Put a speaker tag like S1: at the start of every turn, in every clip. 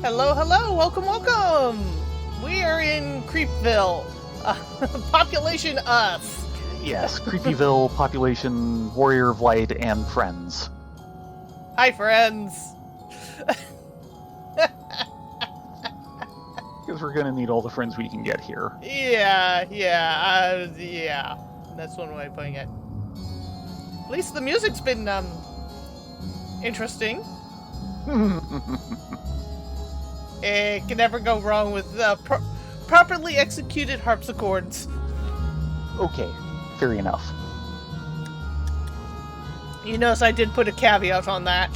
S1: Hello, hello, welcome, welcome! We are in Creepville. Population us.
S2: Yes, Creepyville, population, Warrior of Light, and friends.
S1: Hi, friends.
S2: Because we're gonna need all the friends we can get here.
S1: Yeah. That's one way of putting it. At least the music's been, interesting. It can never go wrong with properly executed harpsichords.
S2: Okay, fair enough.
S1: You notice I did put a caveat on that.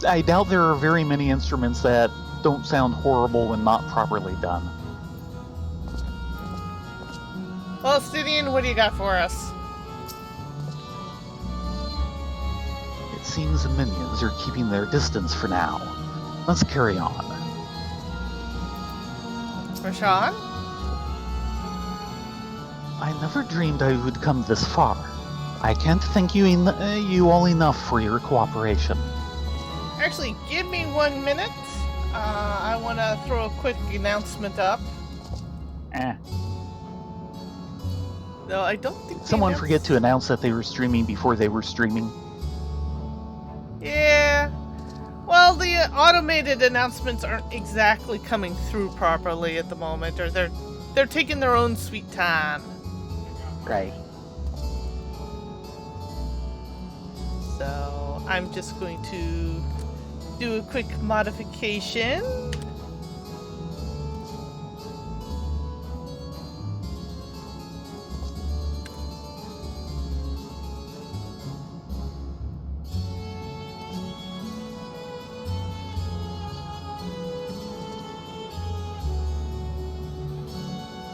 S2: I doubt there are very many instruments that don't sound horrible when not properly done.
S1: Well, Stidian, what do you got for us?
S2: It seems the minions are keeping their distance for now. Let's carry on.
S1: Rashawn?
S2: I never dreamed I would come this far. I can't thank you all enough for your cooperation.
S1: Actually, give me 1 minute. I want to throw a quick announcement up. No, I don't think...
S2: Someone forget to announce that they were streaming before they were streaming?
S1: Yeah. Well, the automated announcements aren't exactly coming through properly at the moment, or they're taking their own sweet time.
S2: Right.
S1: So, I'm just going to do a quick modification.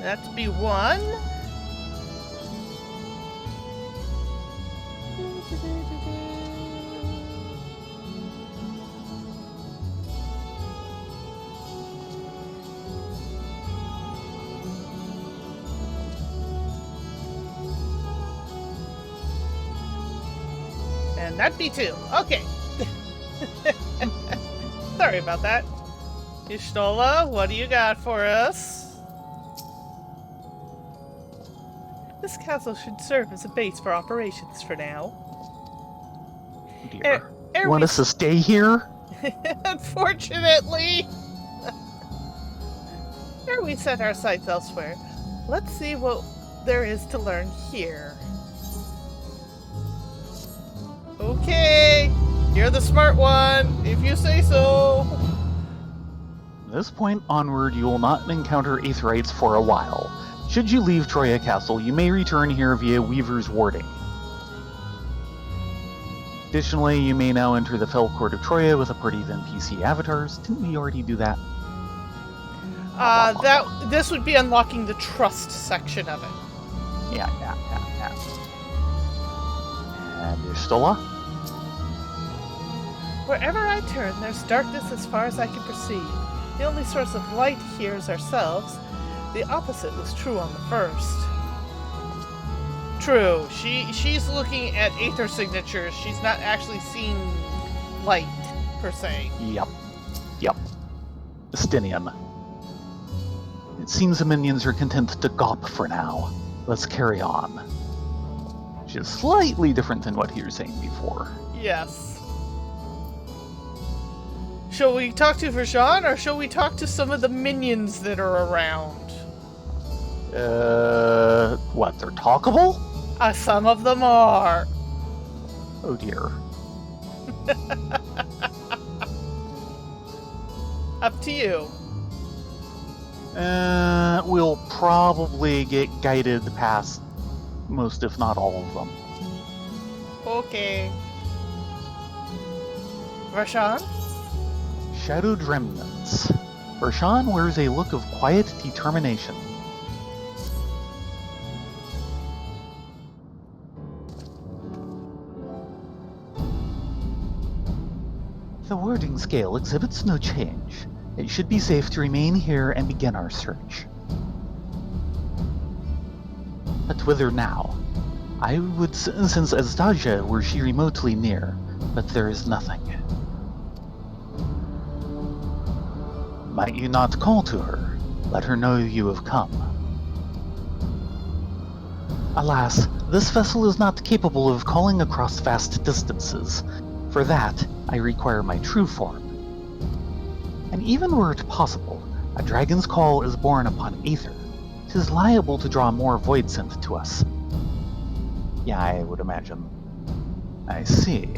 S1: That'd be 1. And that'd be 2. Okay. Sorry about that. Ishtola, what do you got for us? This castle should serve as a base for operations for now.
S2: Dear. You want us to stay here?
S1: Unfortunately. Ere we set our sights elsewhere, let's see what there is to learn here. Okay, you're the smart one, if you say so.
S2: From this point onward, you will not encounter Aetherites for a while. Should you leave Troia Castle, you may return here via Weaver's Warding. Additionally, you may now enter the Fell Court of Troia with a party of NPC avatars. Didn't we already do that?
S1: This would be unlocking the trust section of it.
S2: Yeah. And Ishtola?
S1: Wherever I turn, there's darkness as far as I can perceive. The only source of light here is ourselves. The opposite was true on the first. True. She's looking at Aether signatures. She's not actually seeing light, per se.
S2: Yep. Estinian. It seems the minions are content to gawp for now. Let's carry on. Which is slightly different than what he was saying before.
S1: Yes. Shall we talk to Rashawn, or shall we talk to some of the minions that are around?
S2: What, they're talkable?
S1: Some of them are.
S2: Oh dear.
S1: Up to you.
S2: We'll probably get guided past most, if not all of them.
S1: Okay. Rashawn?
S2: Shadowed Remnants. Rashawn wears a look of quiet determination. The warding scale exhibits no change. It should be safe to remain here and begin our search. But whither now? I would sense Astasia were she remotely near, but there is nothing. Might you not call to her? Let her know you have come. Alas, this vessel is not capable of calling across vast distances. For that, I require my true form. And even were it possible, a dragon's call is born upon aether. 'Tis liable to draw more void sent to us. Yeah, I would imagine. I see.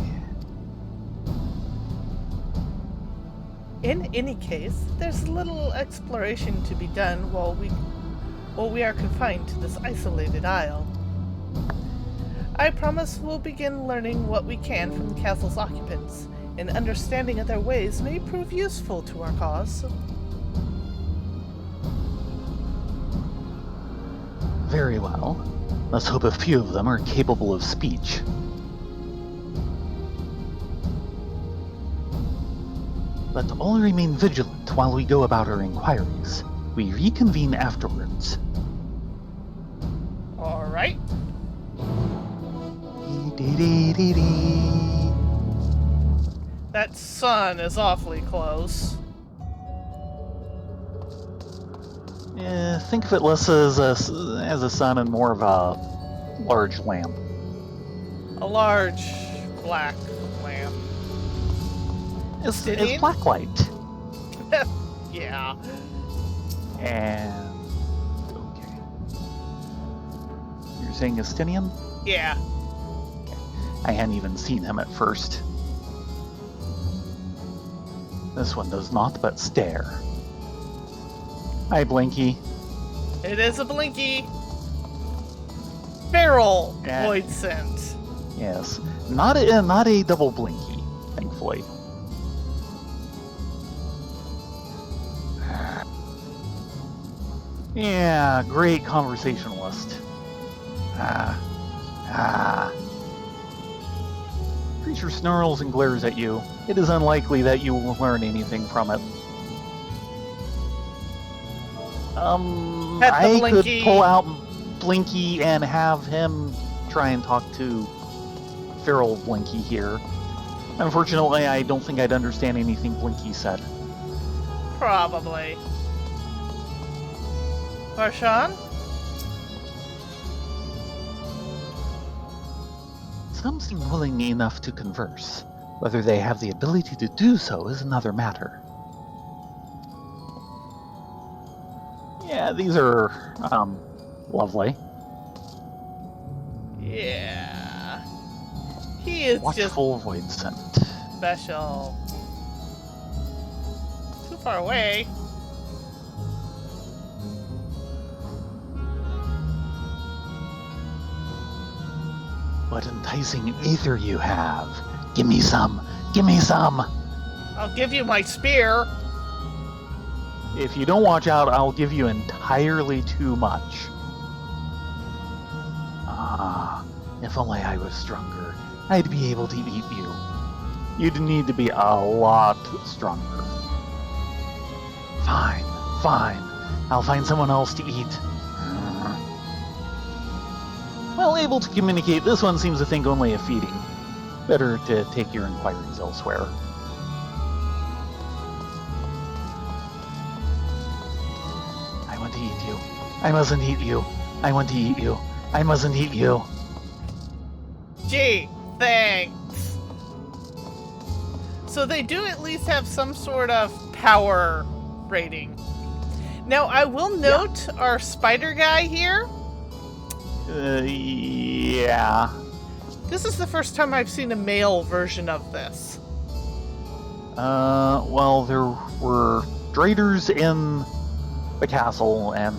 S1: In any case, there's little exploration to be done while we are confined to this isolated isle. I promise we'll begin learning what we can from the castle's occupants, and understanding of their ways may prove useful to our cause.
S2: Very well. Let's hope a few of them are capable of speech. Let all remain vigilant while we go about our inquiries. We reconvene afterwards.
S1: All right. That sun is awfully close.
S2: Think of it less as a sun and more of a large lamp.
S1: A large black lamp.
S2: It's
S1: Obsidian?
S2: black light.
S1: Yeah.
S2: And okay. You're saying Estinian?
S1: Yeah.
S2: I hadn't even seen him at first. This one does not but stare. Hi, Blinky.
S1: It is a blinky. Feral
S2: Yeah.
S1: void scent.
S2: Yes, not a double Blinky, thankfully. Yeah, great conversationalist. Creature snarls and glares at you. It is unlikely that you will learn anything from it.
S1: Pet the
S2: I could
S1: Blinky.
S2: pull out Blinky and have him try and talk to feral Blinky here. Unfortunately, I don't think I'd understand anything Blinky said.
S1: Probably. Varshan?
S2: Some seem willing enough to converse. Whether they have the ability to do so is another matter. Yeah, these are, lovely.
S1: Yeah. He is just
S2: Watchful void scent.
S1: special. Too far away.
S2: What enticing ether you have. Give me some. Give me some.
S1: I'll give you my spear.
S2: If you don't watch out, I'll give you entirely too much. Ah, if only I was stronger, I'd be able to eat you. You'd need to be a lot stronger. Fine, fine. I'll find someone else to eat. Well, able to communicate, this one seems to think only of feeding. Better to take your inquiries elsewhere. I want to eat you. I mustn't eat you. I want to eat you. I mustn't eat you.
S1: Gee, thanks. So they do at least have some sort of power rating. Now, I will note our spider guy here.
S2: Yeah.
S1: This is the first time I've seen a male version of this.
S2: Well, there were Draders in the castle, and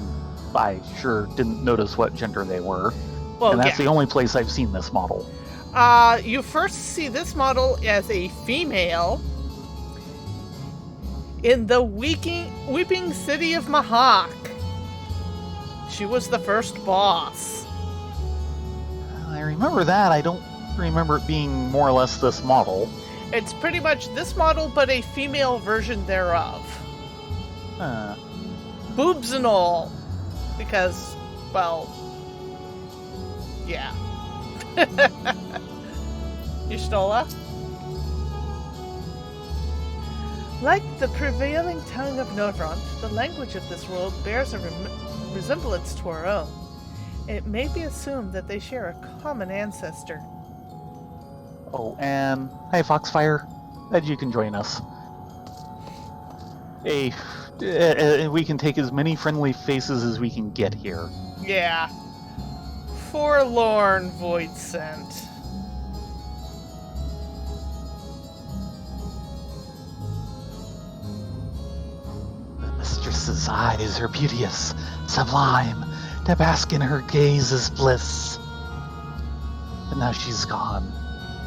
S2: I sure didn't notice what gender they were.
S1: Well,
S2: and that's
S1: yeah.
S2: the only place I've seen this model.
S1: You first see this model as a female in the weeping city of Mahak. She was the first boss.
S2: I remember that. I don't remember it being more or less this model.
S1: It's pretty much this model, but a female version thereof. Boobs and all. Because, well, yeah. Y'shtola? Like the prevailing tongue of Norvront, the language of this world bears a resemblance to our own. It may be assumed that they share a common ancestor.
S2: Oh, and hey, Foxfire, glad you can join us. Hey, we can take as many friendly faces as we can get here.
S1: Yeah. Forlorn void scent.
S2: The mistress's eyes are beauteous, sublime. To bask in her gaze is bliss. But now she's gone.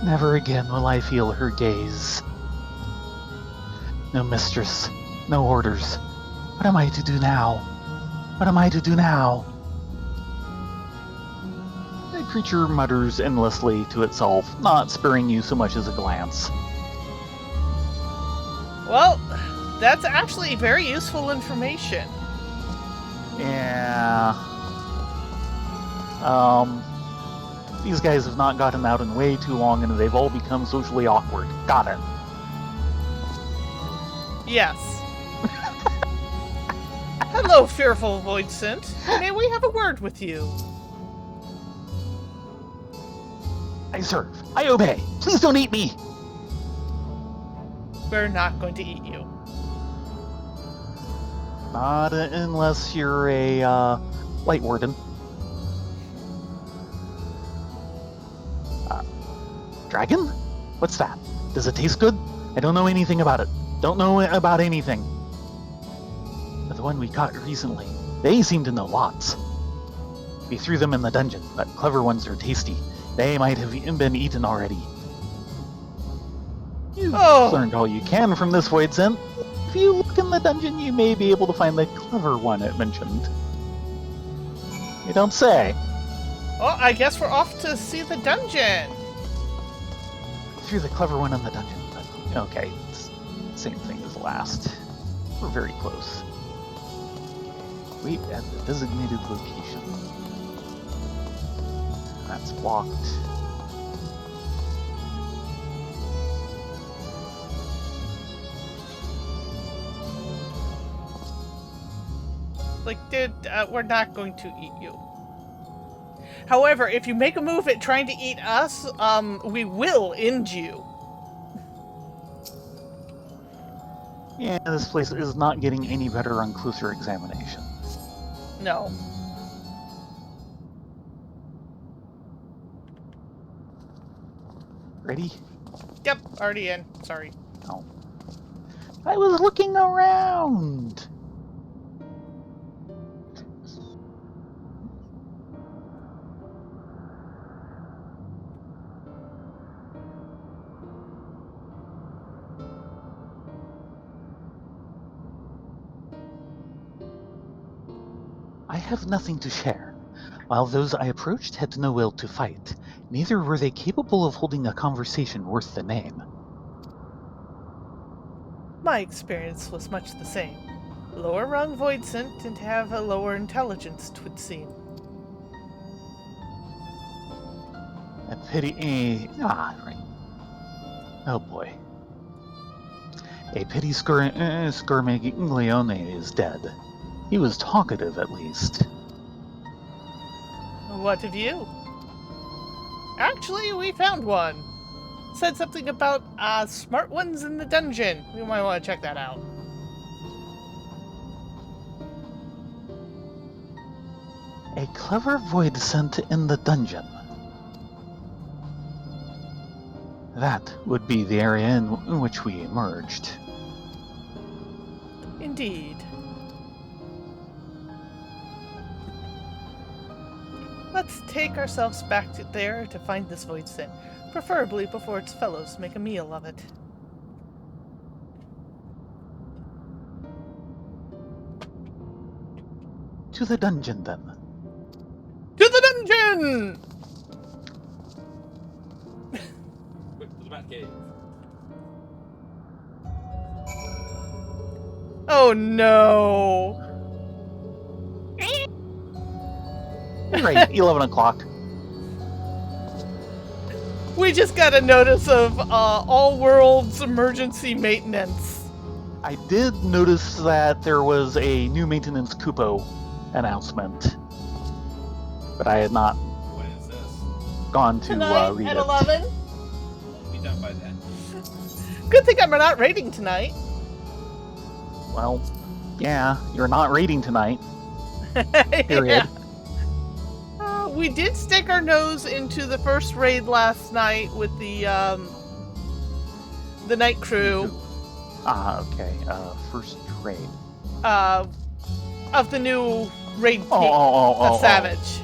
S2: Never again will I feel her gaze. No mistress, no orders. What am I to do now? What am I to do now? The creature mutters endlessly to itself, not sparing you so much as a glance.
S1: Well, that's actually very useful information.
S2: Yeah. These guys have not gotten out in way too long and they've all become socially awkward. Got it.
S1: Yes. Hello, fearful void scent. May we have a word with you?
S2: I serve. I obey. Please don't eat me.
S1: We're not going to eat you.
S2: Not unless you're a light warden. Dragon? What's that? Does it taste good? I don't know anything about it. Don't know about anything. But the one we caught recently, they seem to know lots. We threw them in the dungeon, but clever ones are tasty. They might have been eaten already. You've learned all you can from this void scent. If you look in the dungeon, you may be able to find the clever one it mentioned. You don't say.
S1: Well, I guess we're off to see the dungeon.
S2: Threw the clever one in the dungeon. But, okay, it's the same thing as last. We're very close. Wait at the designated location. That's blocked.
S1: Like, dude, we're not going to eat you. However, if you make a move at trying to eat us, we will end you.
S2: Yeah, this place is not getting any better on closer examination.
S1: No.
S2: Ready?
S1: Yep, already in. Sorry.
S2: Oh. I was looking around! I have nothing to share. While those I approached had no will to fight, neither were they capable of holding a conversation worth the name.
S1: My experience was much the same. Lower rung void scent and have a lower intelligence, 'twould seem.
S2: A pity. Right. Oh boy. A pity Scarmiglione is dead. He was talkative, at least.
S1: What of you? Actually, we found one. Said something about smart ones in the dungeon. We might want to check that out.
S2: A clever void scent in the dungeon. That would be the area in which we emerged.
S1: Indeed. Let's take ourselves back there to find this void scent, preferably before its fellows make a meal of it.
S2: To the dungeon, then.
S1: To the dungeon!
S3: Quick to the back gate.
S1: Oh no!
S2: Right, 11 o'clock.
S1: We just got a notice of all worlds emergency maintenance.
S2: I did notice that there was a new maintenance cupo announcement, but I had not
S3: When is this?
S2: gone to
S1: Tonight
S2: read
S1: at
S2: it.
S1: 11.
S3: Won't be done by then.
S1: Good thing I'm not raiding tonight.
S2: Well, yeah, you're not raiding tonight. Period.
S1: Yeah. We did stick our nose into the first raid last night with the night crew.
S2: Okay. First raid.
S1: Of the new raid king,
S2: Oh.
S1: Savage.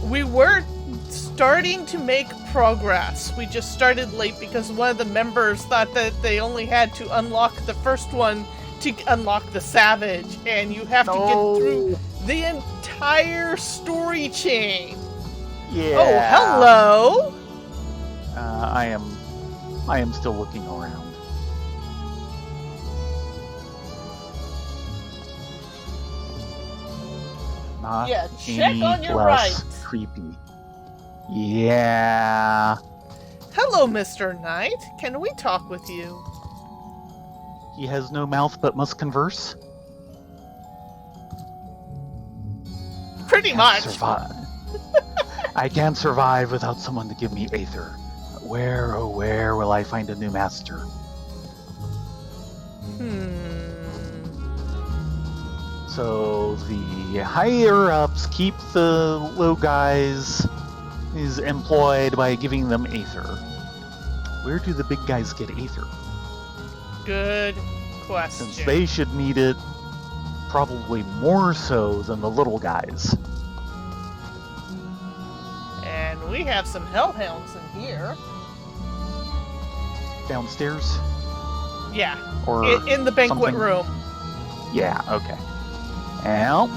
S1: We were starting to make progress. We just started late because one of the members thought that they only had to unlock the first one to unlock the Savage, and you have to get through the entire story chain.
S2: Yeah.
S1: Oh, hello.
S2: I am still looking around. Not
S1: Yeah, check
S2: any
S1: on your
S2: less
S1: right.
S2: creepy. Yeah.
S1: Hello, Mr. Knight. Can we talk with you?
S2: He has no mouth but must converse.
S1: Pretty
S2: Can't
S1: much.
S2: survive. I can't survive without someone to give me Aether. Where, oh where will I find a new master? So the higher ups keep the low guys is employed by giving them Aether. Where do the big guys get Aether?
S1: Good question.
S2: Since they should need it probably more so than the little guys.
S1: And we have some hellhounds in here.
S2: Downstairs?
S1: Yeah,
S2: Or
S1: in the banquet
S2: something?
S1: room.
S2: Yeah, okay. Well,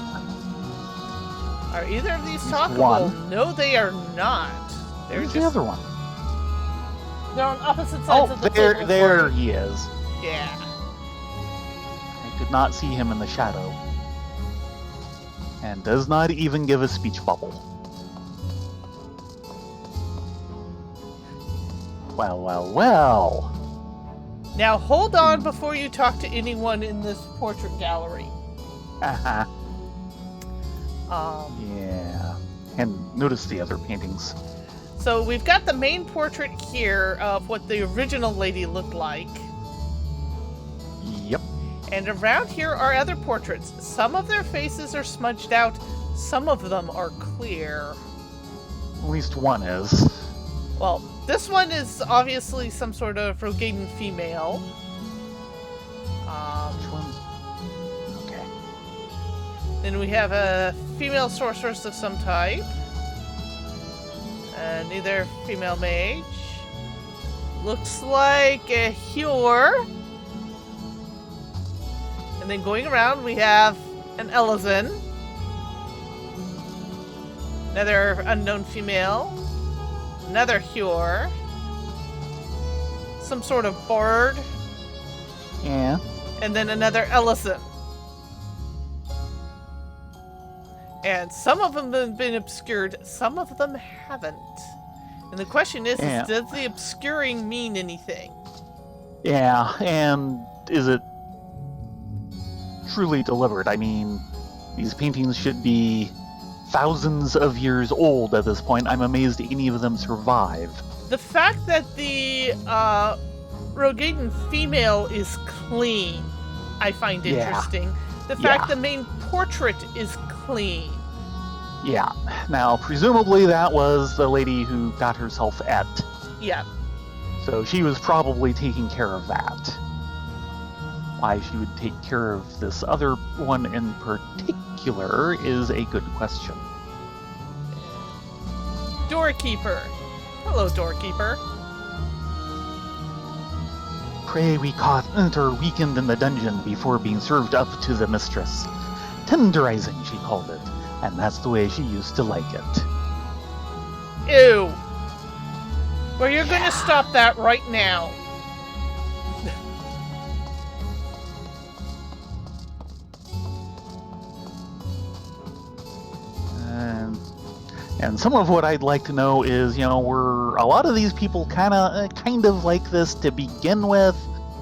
S1: Are either of these
S2: There's
S1: talkable?
S2: one.
S1: No, they are not. They're
S2: where's
S1: just
S2: the other one?
S1: they're on opposite sides
S2: Oh,
S1: of the
S2: there
S1: table.
S2: there he is.
S1: Yeah.
S2: I did not see him in the shadow. And does not even give a speech bubble. Well.
S1: Now hold on before you talk to anyone in this portrait gallery.
S2: Uh-huh.
S1: Um,
S2: Yeah. And notice the other paintings.
S1: so we've got the main portrait here of what the original lady looked like.
S2: Yep.
S1: And around here are other portraits. Some of their faces are smudged out, some of them are clear.
S2: At least one is.
S1: Well, this one is obviously some sort of Rogaden female.
S2: Which one? Okay.
S1: Then we have a female sorceress of some type. Neither female mage. Looks like a Hure. And then going around, we have an Elizin. Another unknown female. Another Hure. Some sort of bard.
S2: Yeah.
S1: And then another Ellison. And some of them have been obscured, some of them haven't. And the question is
S2: Yeah.
S1: does the obscuring mean anything?
S2: Yeah, and is it truly deliberate? I mean, these paintings should be thousands of years old at this point. I'm amazed any of them survive.
S1: The fact that the Rogaden female is clean, I find
S2: Yeah.
S1: interesting. The fact
S2: Yeah.
S1: the main portrait is clean.
S2: Yeah. Now, presumably that was the lady who got herself et.
S1: Yeah.
S2: So she was probably taking care of that. Why she would take care of this other one in particular is a good question.
S1: Doorkeeper. Hello, doorkeeper.
S2: Pray we caught enter weakened in the dungeon before being served up to the mistress. Tenderizing, she called it, and that's the way she used to like it.
S1: Ew. Well, you're gonna stop that right now.
S2: And some of what I'd like to know is, were a lot of these people kind of like this to begin with,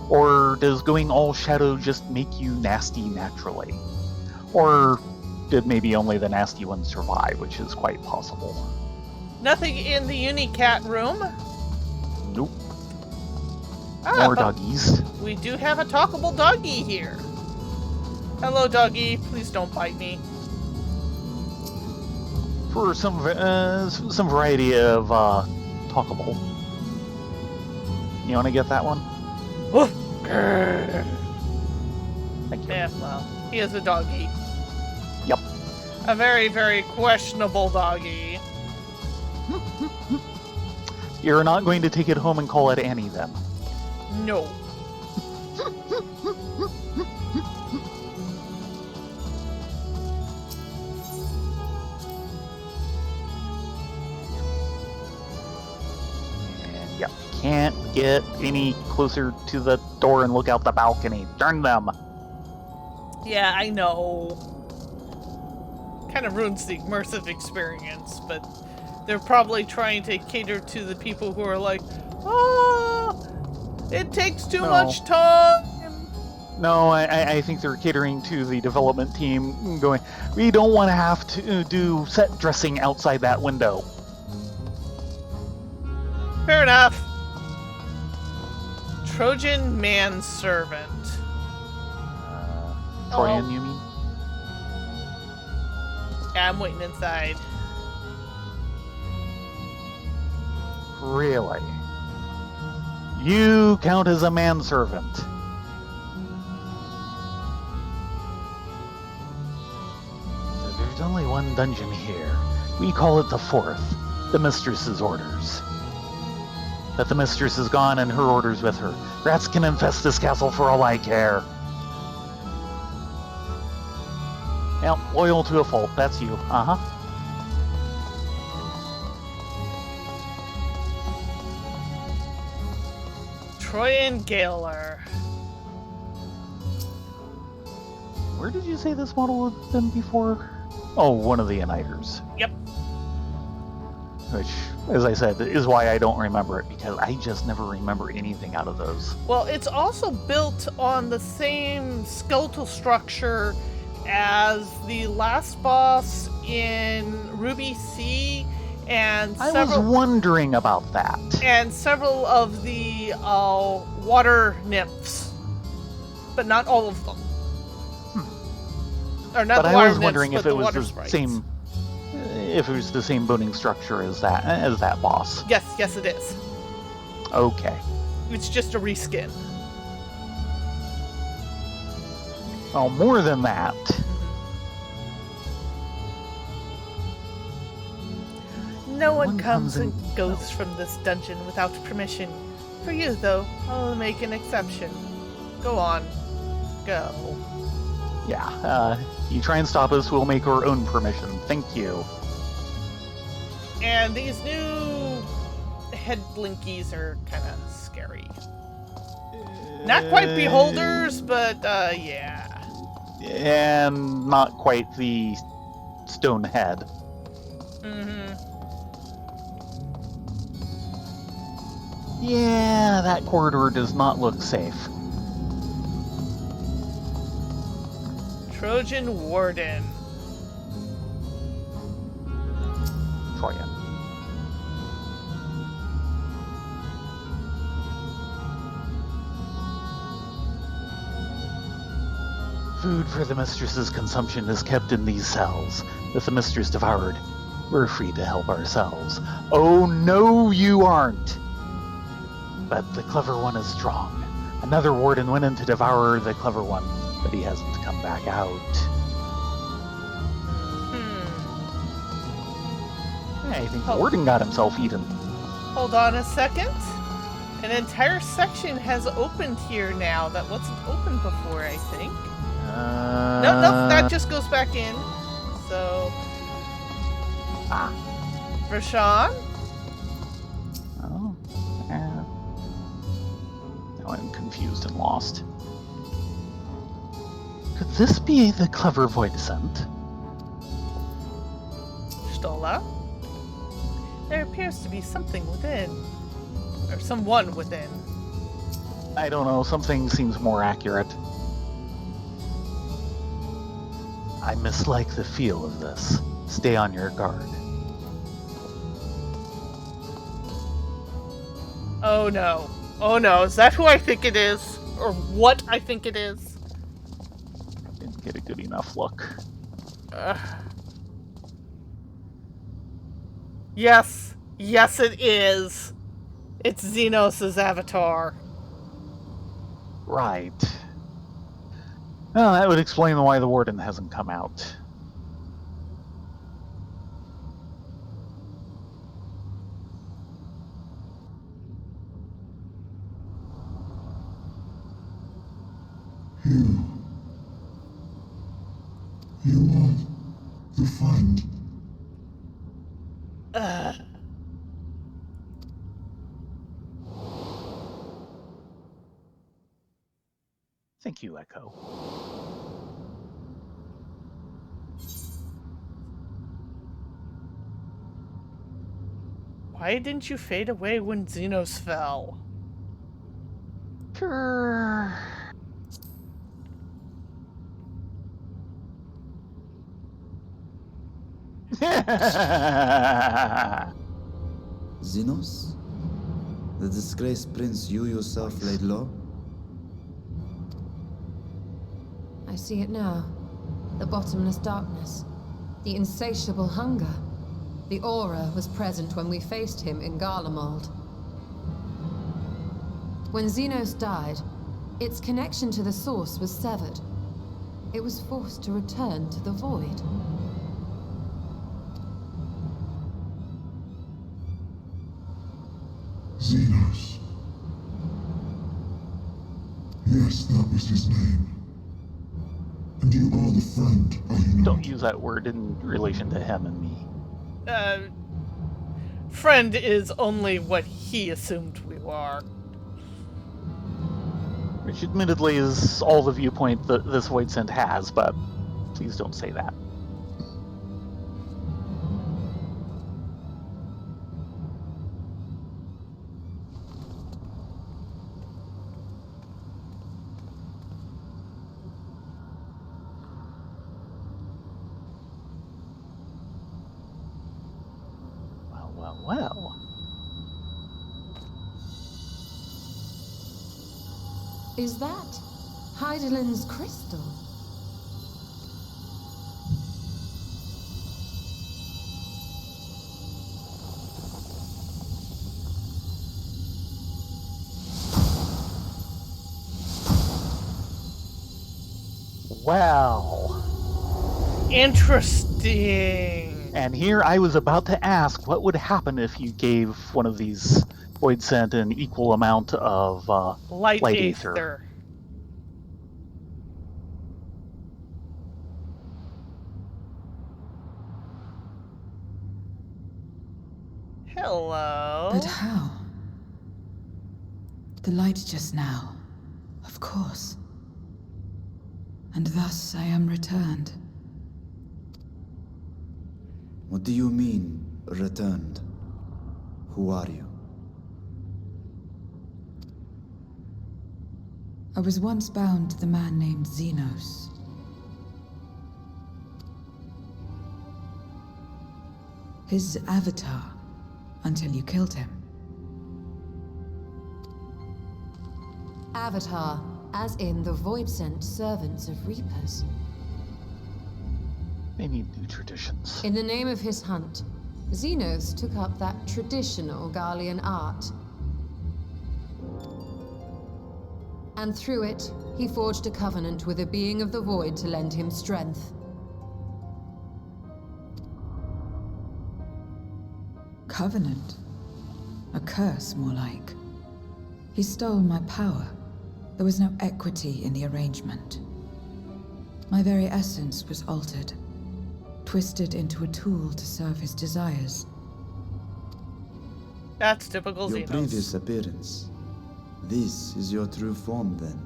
S2: or does going all shadow just make you nasty naturally? Or did maybe only the nasty ones survive, which is quite possible.
S1: Nothing in the Unicat room.
S2: Nope.
S1: But
S2: More doggies.
S1: we do have a talkable doggy here. Hello, doggy. Please don't bite me.
S2: For some variety of talkable. You want to get that one?
S1: Woof.
S2: Thank you.
S1: Yeah, well, he is a doggy.
S2: Yep.
S1: A very, very questionable doggy.
S2: You're not going to take it home and call it Annie, then?
S1: No.
S2: And yep, can't get any closer to the door and look out the balcony. Darn them!
S1: Yeah, I know. Kind of ruins the immersive experience, but they're probably trying to cater to the people who are like, oh, it takes too much time.
S2: No, I think they're catering to the development team, going, we don't want to have to do set dressing outside that window.
S1: Fair enough. Trojan manservant.
S2: Troyan, you mean?
S1: Yeah, I'm waiting inside.
S2: Really? You count as a manservant. There's only one dungeon here. We call it the fourth, the Mistress's orders. But the Mistress is gone and her orders with her. Rats can infest this castle for all I care. Yep, loyal to a fault, that's you. Uh-huh.
S1: Troyan Gaoler.
S2: Where did you say this model had been before? Oh, one of the Uniters.
S1: Yep.
S2: Which, as I said, is why I don't remember it, because I just never remember anything out of those.
S1: Well, it's also built on the same skeletal structure as the last boss in Ruby Sea and
S2: I was wondering about that.
S1: And several of the water nymphs, but not all of them. Or not
S2: But
S1: the
S2: I
S1: water
S2: was
S1: nymphs,
S2: wondering
S1: but
S2: if it
S1: the
S2: was
S1: water
S2: the
S1: sprites.
S2: same, if it was the same boning structure as that boss.
S1: Yes, it is.
S2: Okay.
S1: It's just a reskin.
S2: Well, more than that.
S1: No one
S2: One
S1: comes
S2: comes
S1: and
S2: in-
S1: goes from this dungeon without permission. For you, though, I'll make an exception. Go on. Go.
S2: Yeah, you try and stop us, we'll make our own permission. Thank you.
S1: And these new head blinkies are kind of scary. Not quite beholders, but yeah.
S2: And not quite the stone head.
S1: Mm-hmm.
S2: Yeah, that corridor does not look safe.
S1: Trojan Warden.
S2: Troyan. Food for the mistress's consumption is kept in these cells. If the mistress devoured, we're free to help ourselves. Oh no, you aren't! But the clever one is strong. Another warden went in to devour the clever one, but he hasn't come back out. I think the warden got himself eaten.
S1: Hold on a second. An entire section has opened here now that wasn't open before, I think. No, that just goes back in. So... Rashawn?
S2: Oh. Now I'm confused and lost. Could this be the clever void descent?
S1: Stola? appears to be something within. Or someone within.
S2: I don't know, something seems more accurate. I mislike the feel of this. Stay on your guard.
S1: Oh no. Oh no, is that who I think it is? Or what I think it is?
S2: Didn't get a good enough look.
S1: Yes. Yes, it is. It's Xenos' avatar.
S2: Right. Well, that would explain why the warden hasn't come out.
S4: You are the friend.
S2: Thank you, Echo.
S1: Why didn't you fade away when Xenos fell?
S2: Sure.
S5: Xenos? The disgraced prince you yourself laid low?
S6: I see it now. The bottomless darkness. The insatiable hunger. The aura was present when we faced him in Garlemald. When Xenos died, its connection to the source was severed. It was forced to return to the void.
S4: Xenos. Yes, that was his name. And you are the friend, are you not?
S2: Don't use that word in relation to him and me.
S1: Friend is only what he assumed we were.
S2: Which admittedly is all the viewpoint that this Void Scent has, but please don't say that. Well.
S6: Is that Heidelin's crystal?
S2: Well.
S1: Interesting.
S2: And here I was about to ask what would happen if you gave one of these Void Scent an equal amount of
S1: Light
S2: ether.
S1: Aether. Hello.
S7: But how? The light just now, of course. And thus I am returned.
S5: What do you mean, returned? Who are you?
S7: I was once bound to the man named Xenos. His avatar, until you killed him.
S6: Avatar, as in the Void-sent servants of Reapers.
S2: They need new traditions.
S6: In the name of his hunt, Xenos took up that traditional Garlean art. And through it, he forged a covenant with a being of the Void to lend him strength.
S7: Covenant? A curse, more like. He stole my power. There was no equity in the arrangement. My very essence was altered, twisted into a tool to serve his desires.
S1: That's typical
S5: Your
S1: Xenos.
S5: previous appearance. This is your true form, then.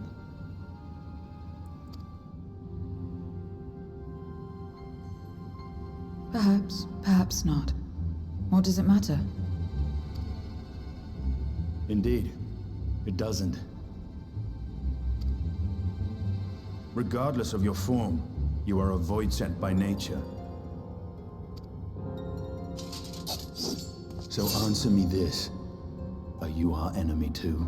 S7: Perhaps, perhaps not. What does it matter?
S5: Indeed, it doesn't. Regardless of your form, you are a void sent by nature. So answer me this. Are you our enemy too?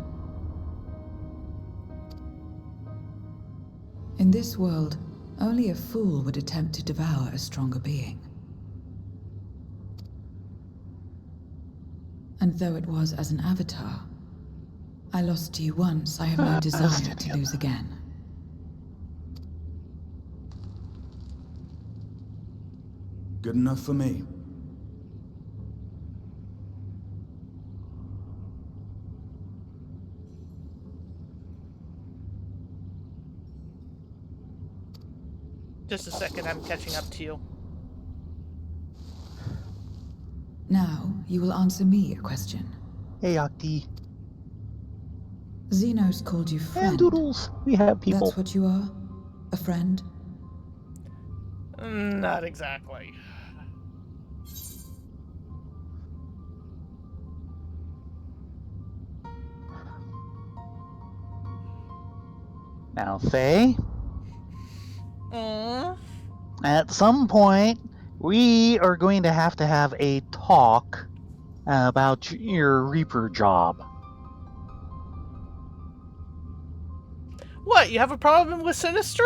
S7: In this world, only a fool would attempt to devour a stronger being. And though it was as an avatar, I lost to you once, I have no desire to lose again.
S5: Good enough for me.
S1: Just a second, I'm catching up to you.
S7: Now, you will answer me a question.
S2: Hey, Octi.
S7: Xenos called you friend.
S2: And Doodles. We have people.
S7: That's what you are? A friend?
S1: Not exactly.
S2: Now, Faye,
S1: Mm.
S2: at some point, we are going to have a talk about your Reaper job.
S1: What, you have a problem with Sinister?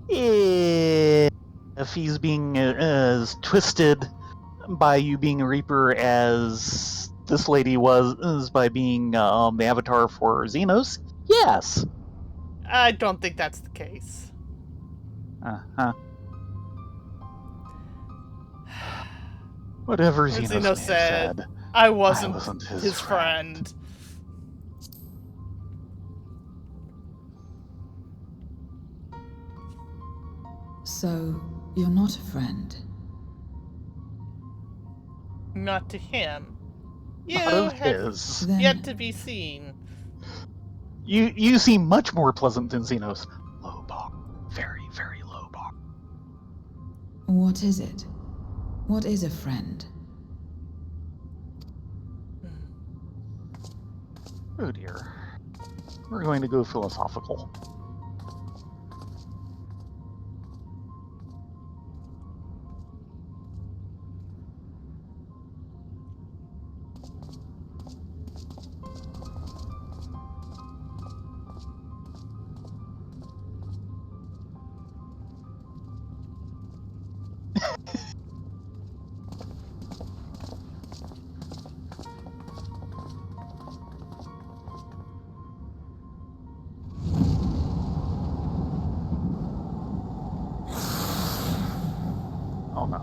S2: If he's being as twisted by you being a Reaper as this lady was by being the avatar for Xenos, yes.
S1: I don't think that's the case.
S2: Uh-huh. Whatever Xenos may have said,
S1: I wasn't
S2: his
S1: friend.
S7: So, you're not a friend?
S1: Not to him. You
S2: Not of
S1: have
S2: his.
S7: Then
S1: yet to be seen.
S2: You seem much more pleasant than Xenos. Low bar. Very, very low bar.
S7: what is it? What is a friend?
S2: Oh dear. We're going to go philosophical. Oh no.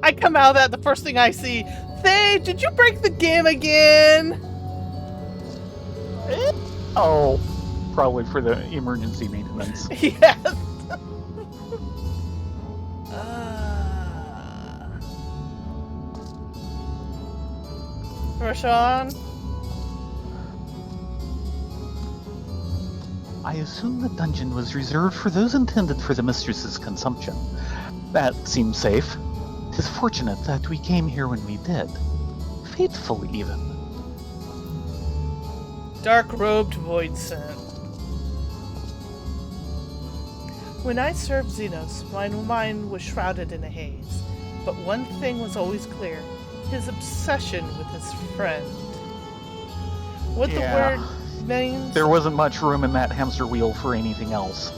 S1: I come out of that, the first thing I see, Thay, did you break the game again?
S2: Oh, probably for the emergency maintenance.
S1: Yes. Roshan?
S2: I assume the dungeon was reserved for those intended for the mistress's consumption. That seems safe. 'Tis fortunate that we came here when we did. Fateful, even.
S1: Dark-robed void scent. When I served Xenos, my mind was shrouded in a haze. But one thing was always clear. His obsession with his friend. What the word means...
S2: There wasn't much room in that hamster wheel for anything else.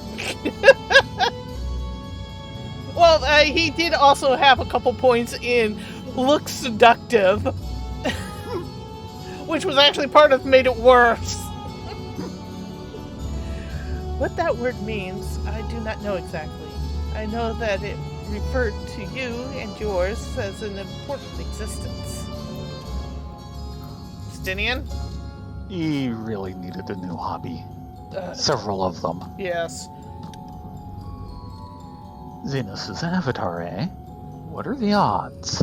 S1: Well, he did also have a couple points in look seductive. Which was actually part of made it worse. What that word means, I do not know exactly. I know that it referred to you and yours as an important existence. Stinian?
S2: He really needed a new hobby. Several of them.
S1: Yes.
S2: Xenos' avatar, eh? What are the odds?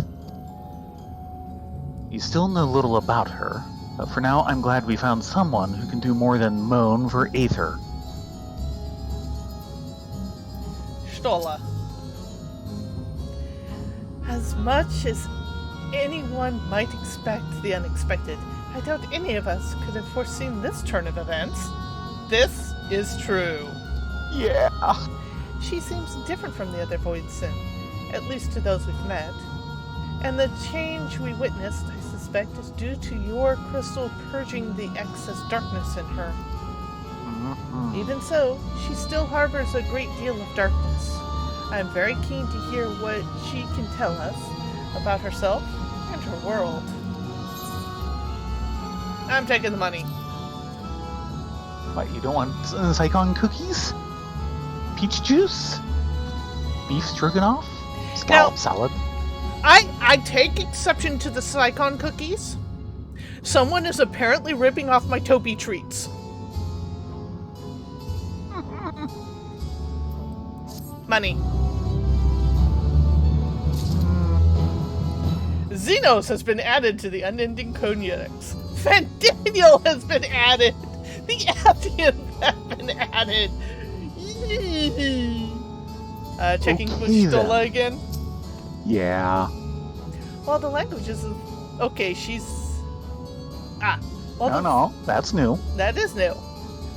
S2: You still know little about her, but for now I'm glad we found someone who can do more than moan for Aether.
S1: Stola. As much as anyone might expect the unexpected, I doubt any of us could have foreseen this turn of events. This is true.
S2: Yeah.
S1: She seems different from the other Voidson, at least to those we've met. And the change we witnessed, I suspect, is due to your crystal purging the excess darkness in her. Even so, she still harbors a great deal of darkness. I'm very keen to hear what she can tell us about herself and her world. I'm taking the money.
S2: What, you don't want Saigon cookies? Peach juice? Beef stroganoff? Scallop
S1: Now-
S2: salad?
S1: I take exception to the Sicon cookies. Someone is apparently ripping off my Toby treats. Money. Xenos has been added to the Unending Codex. Fandaniel has been added. The Aptians have been added. Checking
S2: Okay,
S1: with Stola
S2: then.
S1: again.
S2: Yeah.
S1: Well, the language is... Okay, she's... Well,
S2: No, that's new.
S1: that is new.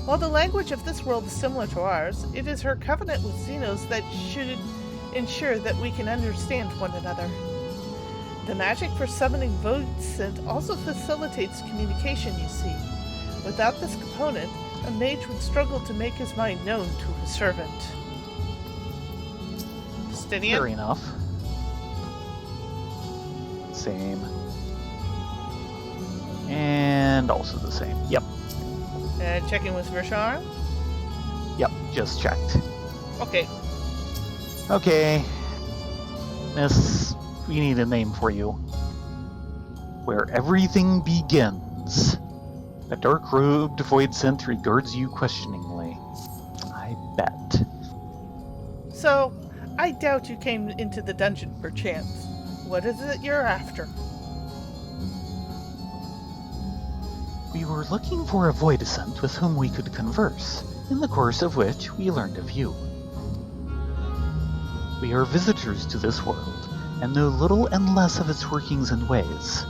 S1: While the language of this world is similar to ours, it is her covenant with Xenos that should ensure that we can understand one another. The magic for summoning Voidsent also facilitates communication, you see. Without this component, a mage would struggle to make his mind known to his servant. Justinian?
S2: Fair enough. Same. And also the same. Yep.
S1: Checking with Rishar?
S2: Yep, just checked.
S1: Okay.
S2: Okay. Miss, we need a name for you. Where everything begins. A dark-robed Voidsent regards you questioningly. I bet.
S1: So, I doubt you came into the dungeon per chance. What is it you're after?
S2: We were looking for a Voidescent with whom we could converse, in the course of which we learned of you. We are visitors to this world, and know little and less of its workings and ways.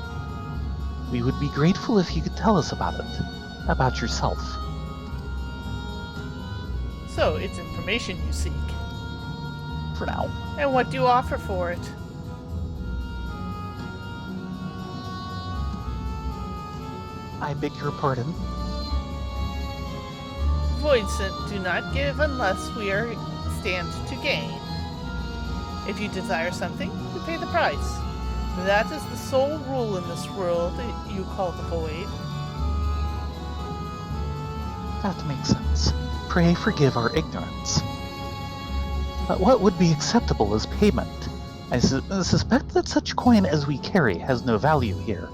S2: We would be grateful if you could tell us about it, about yourself.
S1: So, it's information you seek.
S2: For now.
S1: And what do you offer for it?
S2: I beg your pardon?
S1: Voidsent do not give unless we are stand to gain. If you desire something, you pay the price. That is the sole rule in this world that you call the Void.
S2: That makes sense. Pray forgive our ignorance. But what would be acceptable as payment? I suspect that such coin as we carry has no value here.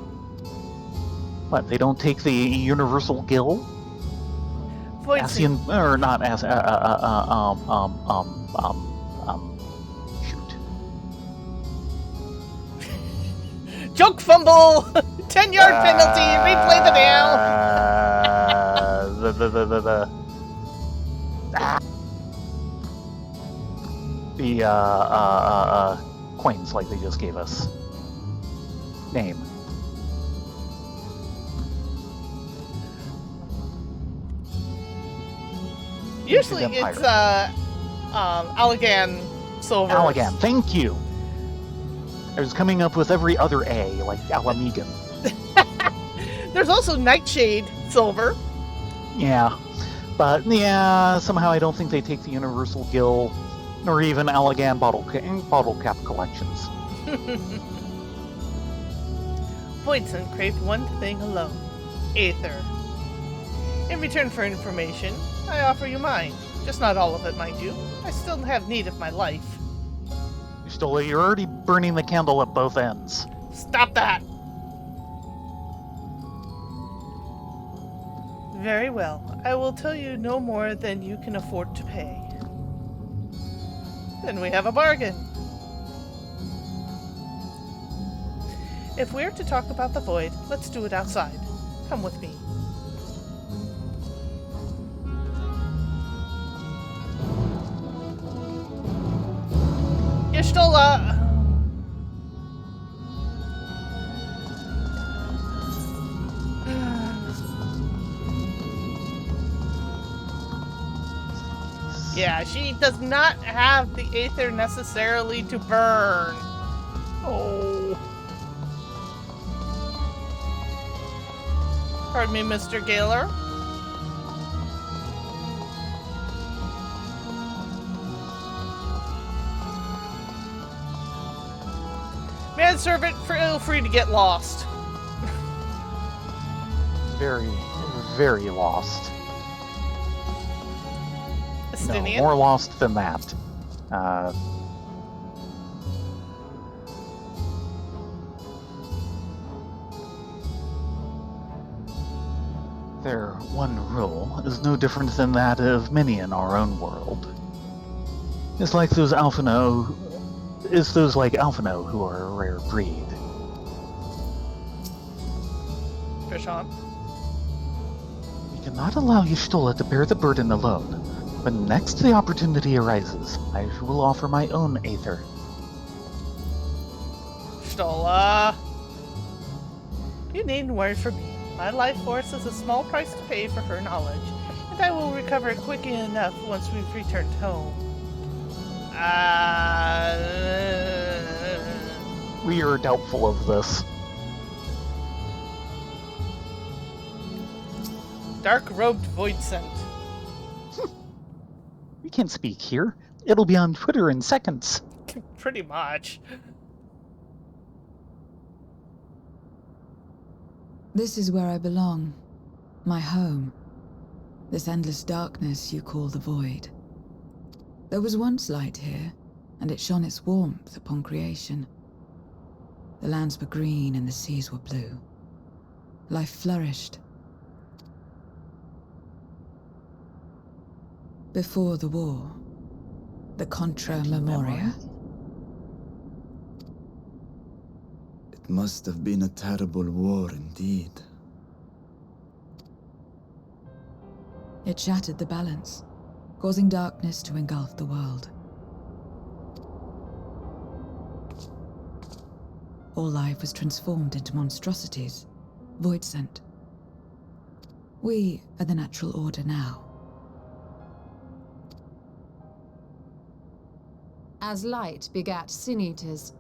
S2: What, they don't take the universal gill?
S1: Voidsent,
S2: Asian, or not As, shoot.
S1: joke fumble! 10-yard penalty! Replay the down!
S2: The coins like they just gave us. Name.
S1: Usually
S2: Empire.
S1: it's, Allegan Silver.
S2: Allegan, thank you! I was coming up with every other A, like Alamegan.
S1: There's also Nightshade Silver.
S2: Yeah. But, yeah, somehow I don't think they take the Universal Gill, nor even Allegan bottle cap collections.
S1: Voidsent craved one thing alone. Aether. In return for information, I offer you mine. Just not all of it, mind you. I still have need of my life.
S2: You're already burning the candle at both ends.
S1: Stop that! Very well. I will tell you no more than you can afford to pay. Then we have a bargain. If we're to talk about the Void, let's do it outside. Come with me. Y'shtola! Yeah, she does not have the aether necessarily to burn. Oh. Pardon me, Mr. Gaylor. Manservant, feel free to get lost.
S2: Very, very lost. No,
S1: Estinian?
S2: more lost than that. Their one rule is no different than that of many in our own world. It's like those Alphino who are a rare breed.
S1: Prashant?
S2: We cannot allow Y'shtola to bear the burden alone. When next the opportunity arises, I will offer my own aether.
S1: Y'shtola. You needn't worry for me. My life force is a small price to pay for her knowledge, and I will recover it quickly enough once we've returned home.
S2: We are doubtful of this.
S1: Dark-robed void scent.
S2: We can't speak here. It'll be on Twitter in seconds.
S1: Pretty much.
S7: This is where I belong. My home. This endless darkness you call the void. There was once light here, and it shone its warmth upon creation. The lands were green and the seas were blue. Life flourished. Before the war, the Contra Memoria.
S5: It must have been a terrible war indeed.
S7: It shattered the balance, causing darkness to engulf the world. All life was transformed into monstrosities, void sent. We are the natural order now.
S6: As light begat sin eaters,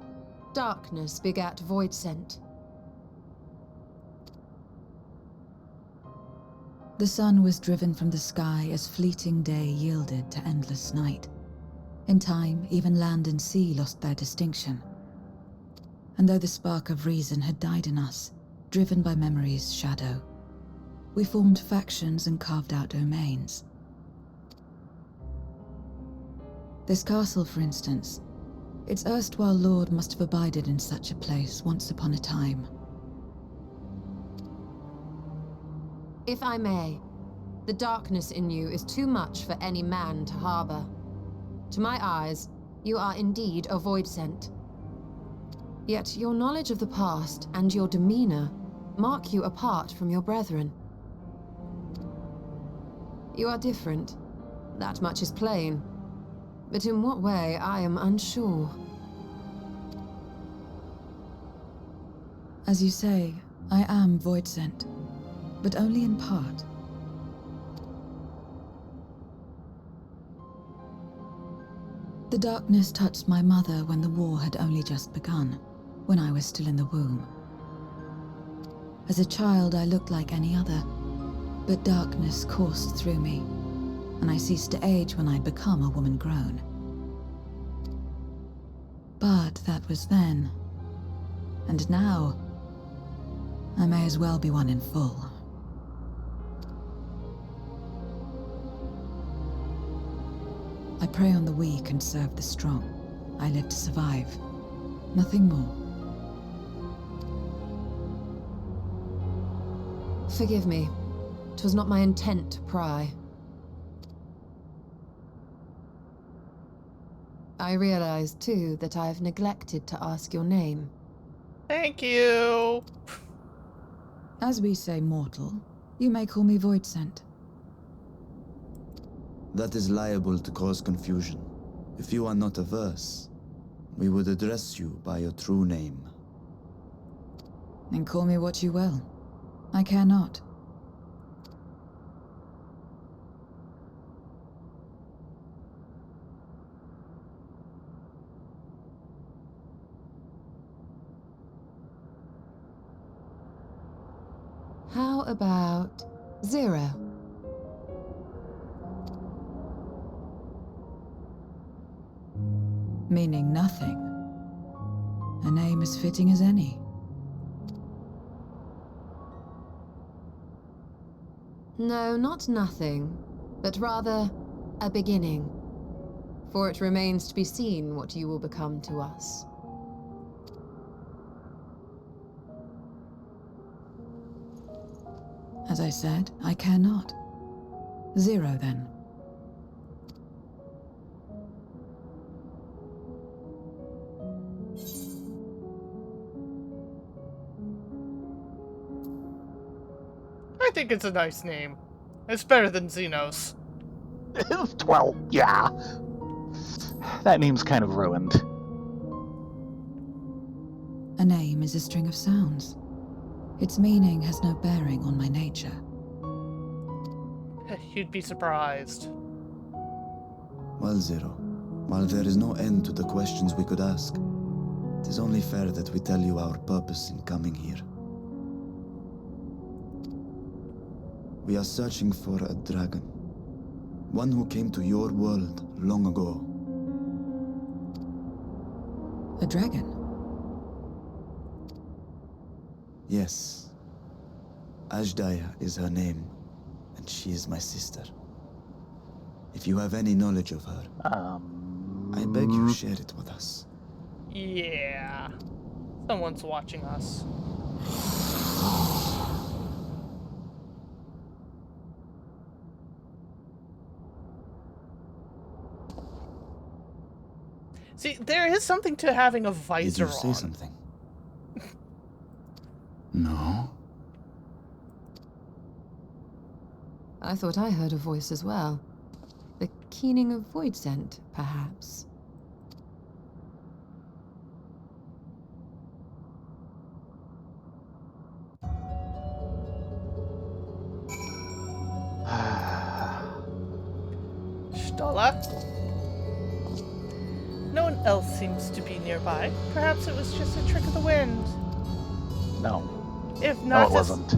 S6: darkness begat void scent.
S7: The sun was driven from the sky as fleeting day yielded to endless night. In time, even land and sea lost their distinction. And though the spark of reason had died in us, driven by memory's shadow, we formed factions and carved out domains. This castle, for instance, its erstwhile lord must have abided in such a place once upon a time.
S6: If I may, the darkness in you is too much for any man to harbor. To my eyes, you are indeed a void scent. Yet your knowledge of the past and your demeanor mark you apart from your brethren. You are different. That much is plain. But in what way, I am unsure.
S7: As you say, I am void sent, but only in part. The darkness touched my mother when the war had only just begun, when I was still in the womb. As a child, I looked like any other, but darkness coursed through me, and I ceased to age when I'd become a woman grown. But that was then. And now, I may as well be one in full. I prey on the weak and serve the strong. I live to survive. Nothing more.
S6: Forgive me. 'Twas not my intent to pry. I realize, too, that I have neglected to ask your name.
S1: Thank you.
S7: As we say mortal, you may call me void sent.
S5: That is liable to cause confusion. If you are not averse, We would address you by your true name.
S7: Then call me what you will. I care not.
S6: How about 0?
S7: Meaning nothing. A name as fitting as any.
S6: No, not nothing, but rather a beginning. For it remains to be seen what you will become to us.
S7: As I said, I care not. 0 then.
S1: I think it's a nice name. It's better than Xenos.
S2: Well, yeah. That name's kind of ruined.
S7: A name is a string of sounds. Its meaning has no bearing on my nature.
S1: You'd be surprised.
S5: Well, Zero, while there is no end to the questions we could ask, it is only fair that we tell you our purpose in coming here. We are searching for a dragon. One who came to your world long ago.
S7: A dragon?
S5: Yes. Ajdaya is her name, and she is my sister. If you have any knowledge of her, I beg you share it with us.
S1: Yeah. Someone's watching us. See, there is something to having a
S5: Did
S1: visor
S5: you say
S1: on.
S5: something? No?
S6: I thought I heard a voice as well. The keening of void scent, perhaps.
S1: Stola? No one else seems to be nearby. Perhaps it was just a trick of the wind.
S2: No.
S1: If
S2: No,
S1: not,
S2: it wasn't.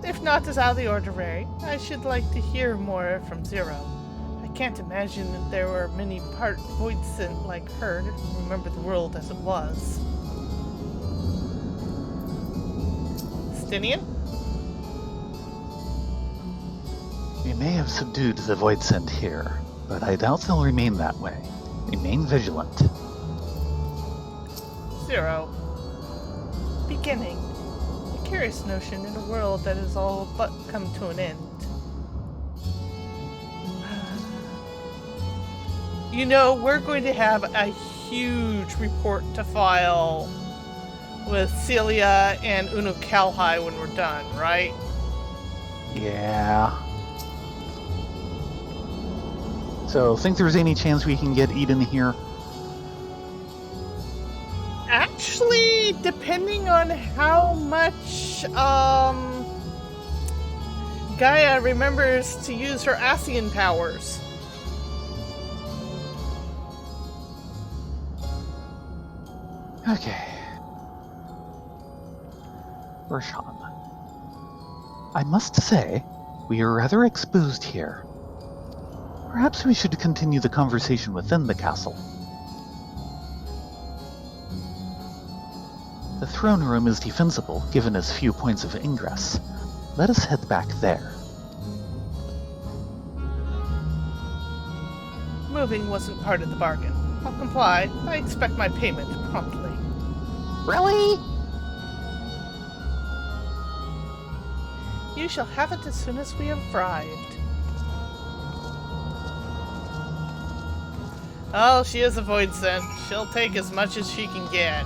S1: if not as out of the ordinary, I should like to hear more from Zero. I can't imagine that there were many part void scent like her to remember the world as it was. Stinian?
S2: We may have subdued the void scent here, but I doubt they'll remain that way. Remain vigilant.
S1: Zero. Beginning. A curious notion in a world that has all but come to an end. You know, we're going to have a huge report to file with Celia and Uno Kalhai when we're done, right?
S2: Yeah. So, think there's any chance we can get Eden here?
S1: Actually, depending on how much Gaia remembers to use her Asian powers.
S2: Okay. Roshan. I must say, we are rather exposed here. Perhaps we should continue the conversation within the castle. The throne room is defensible, given its few points of ingress. Let us head back there.
S1: Moving wasn't part of the bargain. I'll comply. I expect my payment promptly.
S2: Really?
S1: You shall have it as soon as we have arrived. Oh, she is a void scent. She'll take as much as she can get.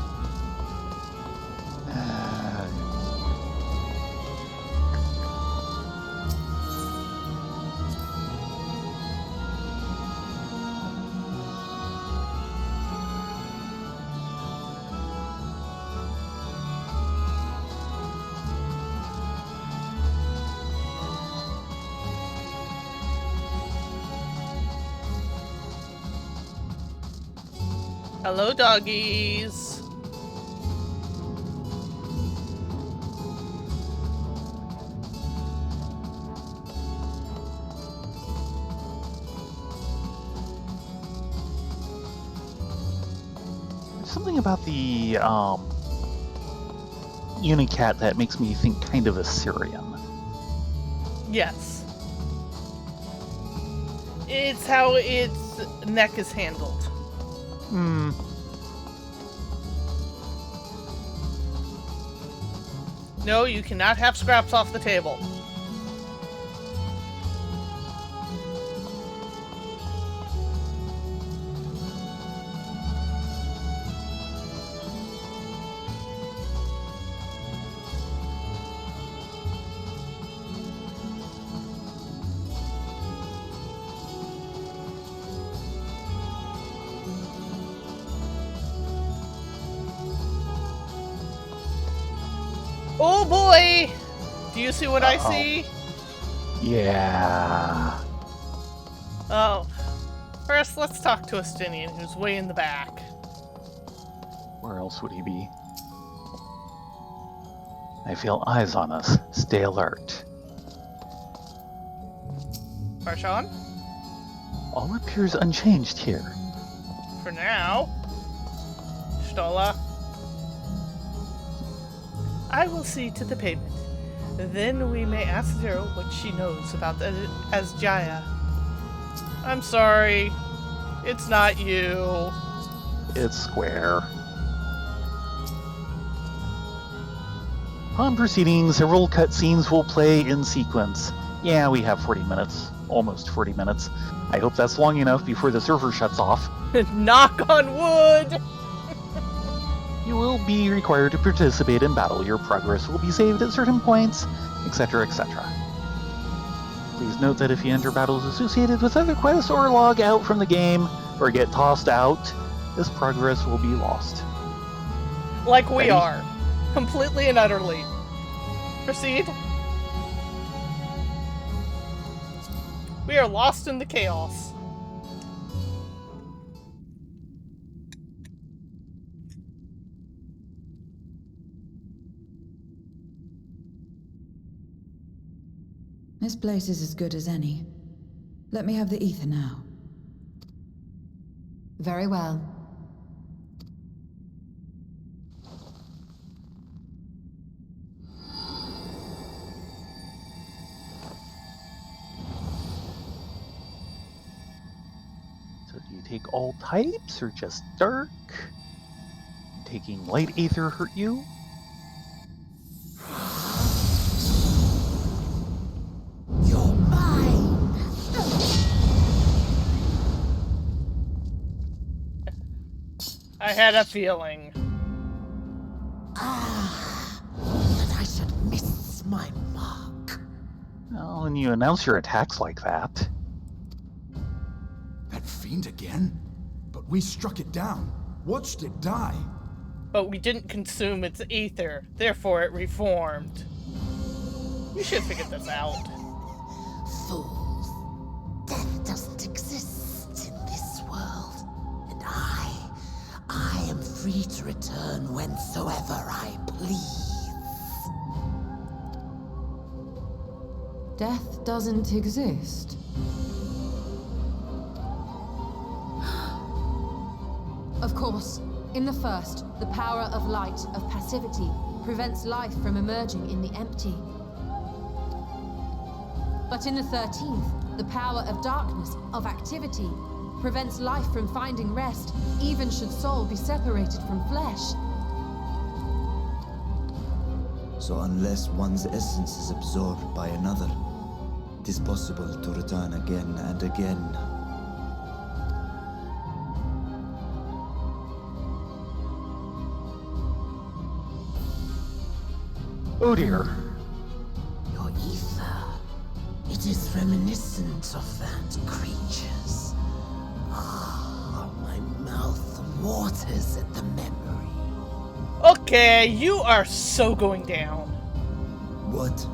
S1: Hello, doggies.
S2: There's something about the unicat that makes me think kind of Assyrian.
S1: Yes. It's how its neck is handled.
S2: Hmm.
S1: No, you cannot have scraps off the table. Oh boy! Do you see what I see?
S2: Yeah.
S1: Oh. First, let's talk to Astinian, who's way in the back.
S2: Where else would he be? I feel eyes on us. Stay alert.
S1: Farshawn?
S2: All appears unchanged here.
S1: For now. Stola? I will see to the payment. Then we may ask Zero what she knows about the Asjaya. I'm sorry. It's not you.
S2: It's square. Upon proceeding, several cutscenes will play in sequence. Yeah, we have 40 minutes. Almost 40 minutes. I hope that's long enough before the server shuts off.
S1: Knock on wood!
S2: You will be required to participate in battle. Your progress will be saved at certain points, etc., etc. Please note that if you enter battles associated with other quests or log out from the game or get tossed out, this progress will be lost.
S1: Like we
S2: Ready?
S1: are. Completely and utterly. Proceed. We are lost in the chaos.
S7: This place is as good as any. Let me have the ether now.
S6: Very well.
S2: So do you take all types or just dark? Taking light aether hurt you?
S8: You're mine!
S1: I had a feeling.
S8: That I should miss my mark.
S2: Well, when you announce your attacks like that.
S9: That fiend again? But we struck it down, watched it die.
S1: But we didn't consume its ether, therefore it reformed. You should figure this out.
S8: Fools. Death doesn't exist in this world. And I am free to return whensoever I please.
S6: Death doesn't exist. Of course, in the first, the power of light, of passivity, prevents life from emerging in the empty. But in the 13th, the power of darkness, of activity, prevents life from finding rest, even should soul be separated from flesh.
S5: So unless one's essence is absorbed by another, it is possible to return again and again.
S2: Oh dear.
S8: Your ether. It is reminiscent of that creature's. Ah, my mouth waters at the memory.
S1: Okay, you are so going down.
S5: What?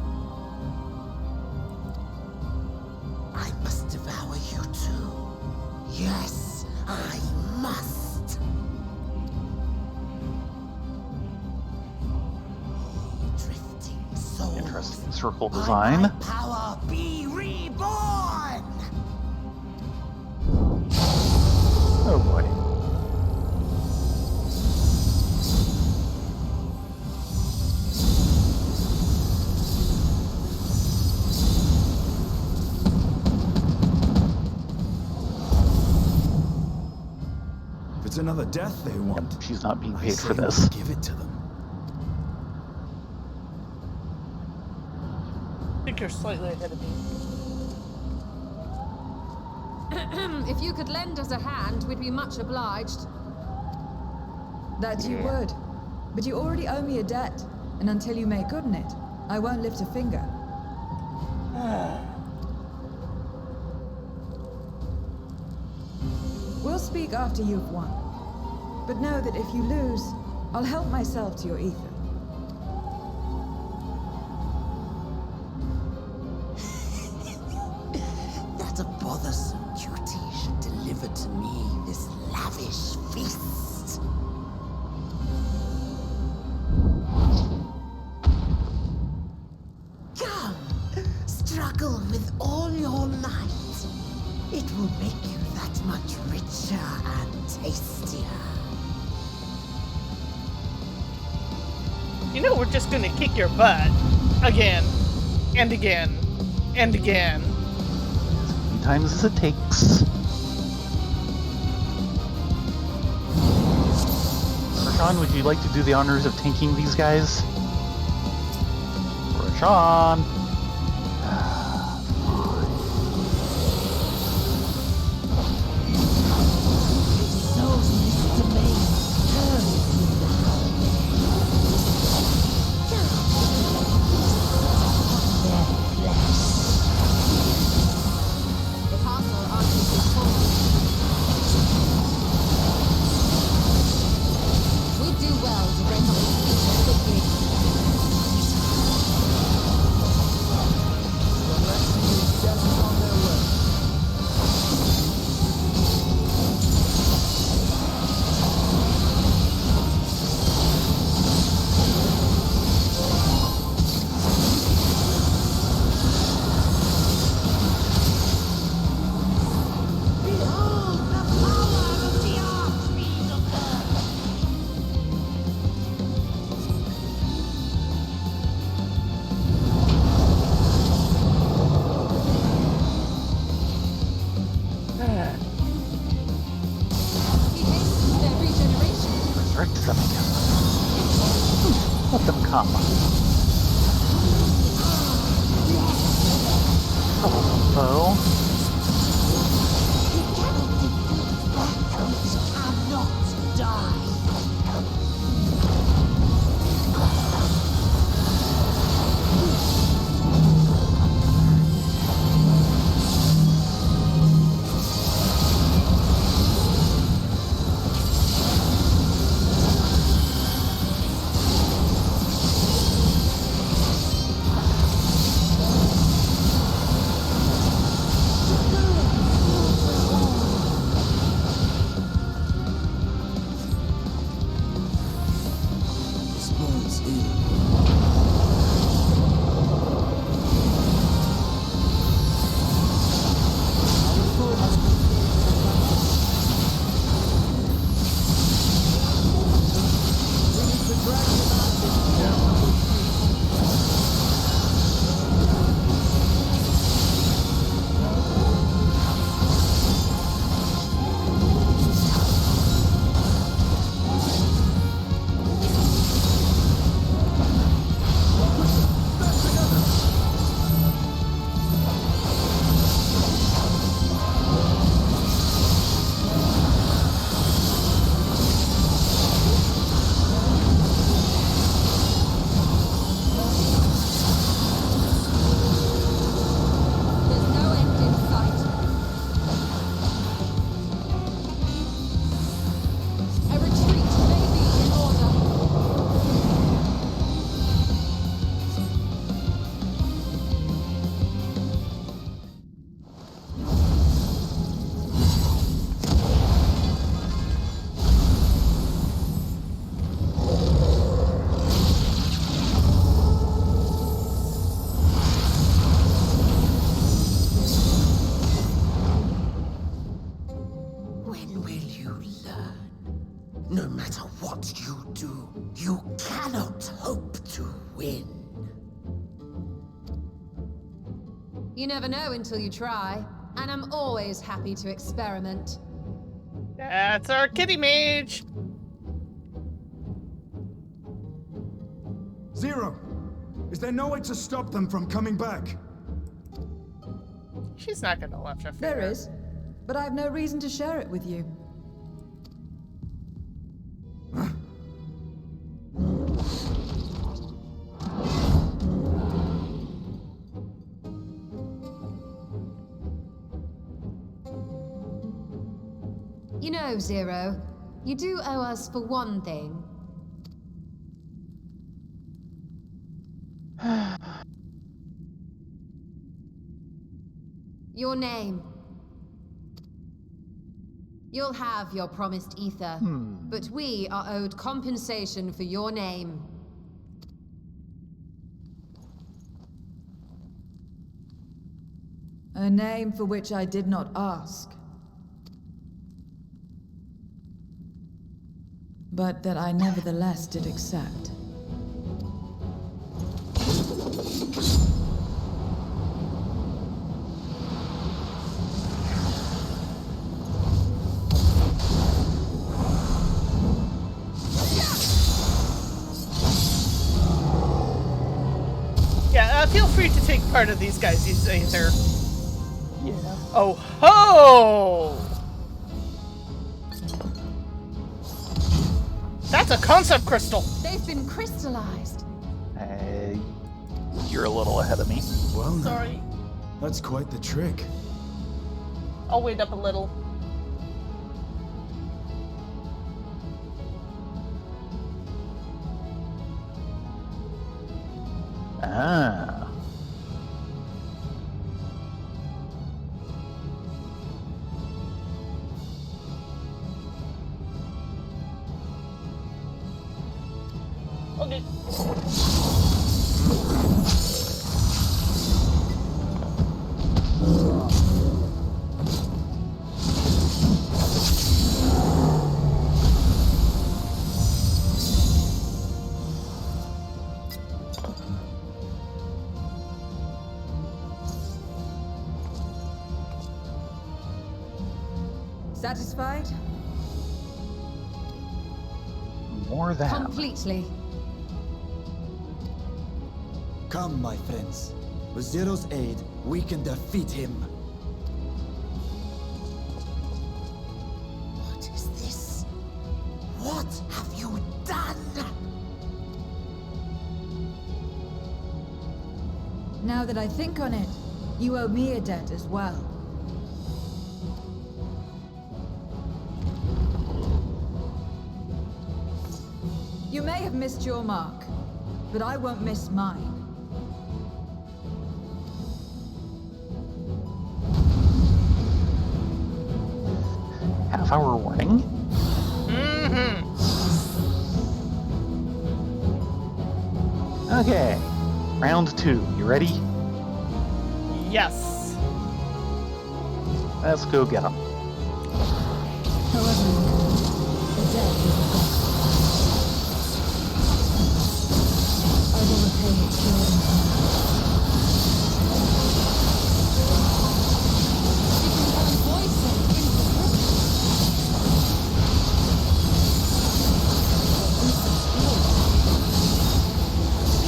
S8: I must devour you too. Yes, I must.
S2: circle design.
S8: By my power be reborn!
S2: Oh boy.
S9: If it's another death they want,
S2: Yep, she's not being
S9: I
S2: paid
S9: say
S2: for this.
S9: Give it to them.
S1: I think you're slightly ahead of me.
S6: If you could lend us a hand, we'd be much obliged.
S7: That you would. But you already owe me a debt, and until you make good on it, I won't lift a finger. We'll speak after you've won. But know that if you lose, I'll help myself to your ether.
S8: That a bothersome duty should deliver to me this lavish feast. Come, struggle with all your might. It will make you that much richer and tastier.
S1: You know we're just gonna kick your butt. Again. And again. And again.
S2: As many times as it takes. Rashawn, would you like to do the honors of tanking these guys? Rashawn!
S6: The castle arguably full. We'd do well to break up the siege quickly.
S8: Behold the power of the Archfiend of Earth!
S6: He hastens their regeneration.
S2: Resurrect them again. Let them come. Hello,
S8: Cannot die. No matter what you do, you cannot hope to win.
S6: You never know until you try, and I'm always happy to experiment.
S1: That's our kitty mage.
S9: Zero! Is there no way to stop them from coming back?
S1: She's not gonna let her
S7: There
S1: figure.
S7: is, but I have no reason to share it with you.
S6: You know, Zero, you do owe us for one thing. Your name. You'll have your promised ether, but we are owed compensation for your name.
S7: A name for which I did not ask. But that I nevertheless did accept.
S1: Yeah, feel free to take part of these guys, you say there.
S2: Yeah.
S1: Oh ho! That's a concept crystal.
S6: They've been crystallized.
S2: You're a little ahead of me.
S9: Well, now,
S1: Sorry.
S9: that's quite the trick.
S1: I'll wait up a little.
S2: Ah.
S1: Okay.
S7: Satisfied?
S2: More than.
S6: Completely.
S5: Come, my friends. With Zero's aid, we can defeat him.
S8: What is this? What have you done?
S7: Now that I think on it, you owe me a debt as well. You may have missed your mark, but I won't miss mine.
S2: Half-hour warning.
S1: Mm-hmm.
S2: Okay. Round 2. You ready?
S1: Yes.
S2: Let's go get them.
S7: However, the debt is forgotten. I will repay it here and now.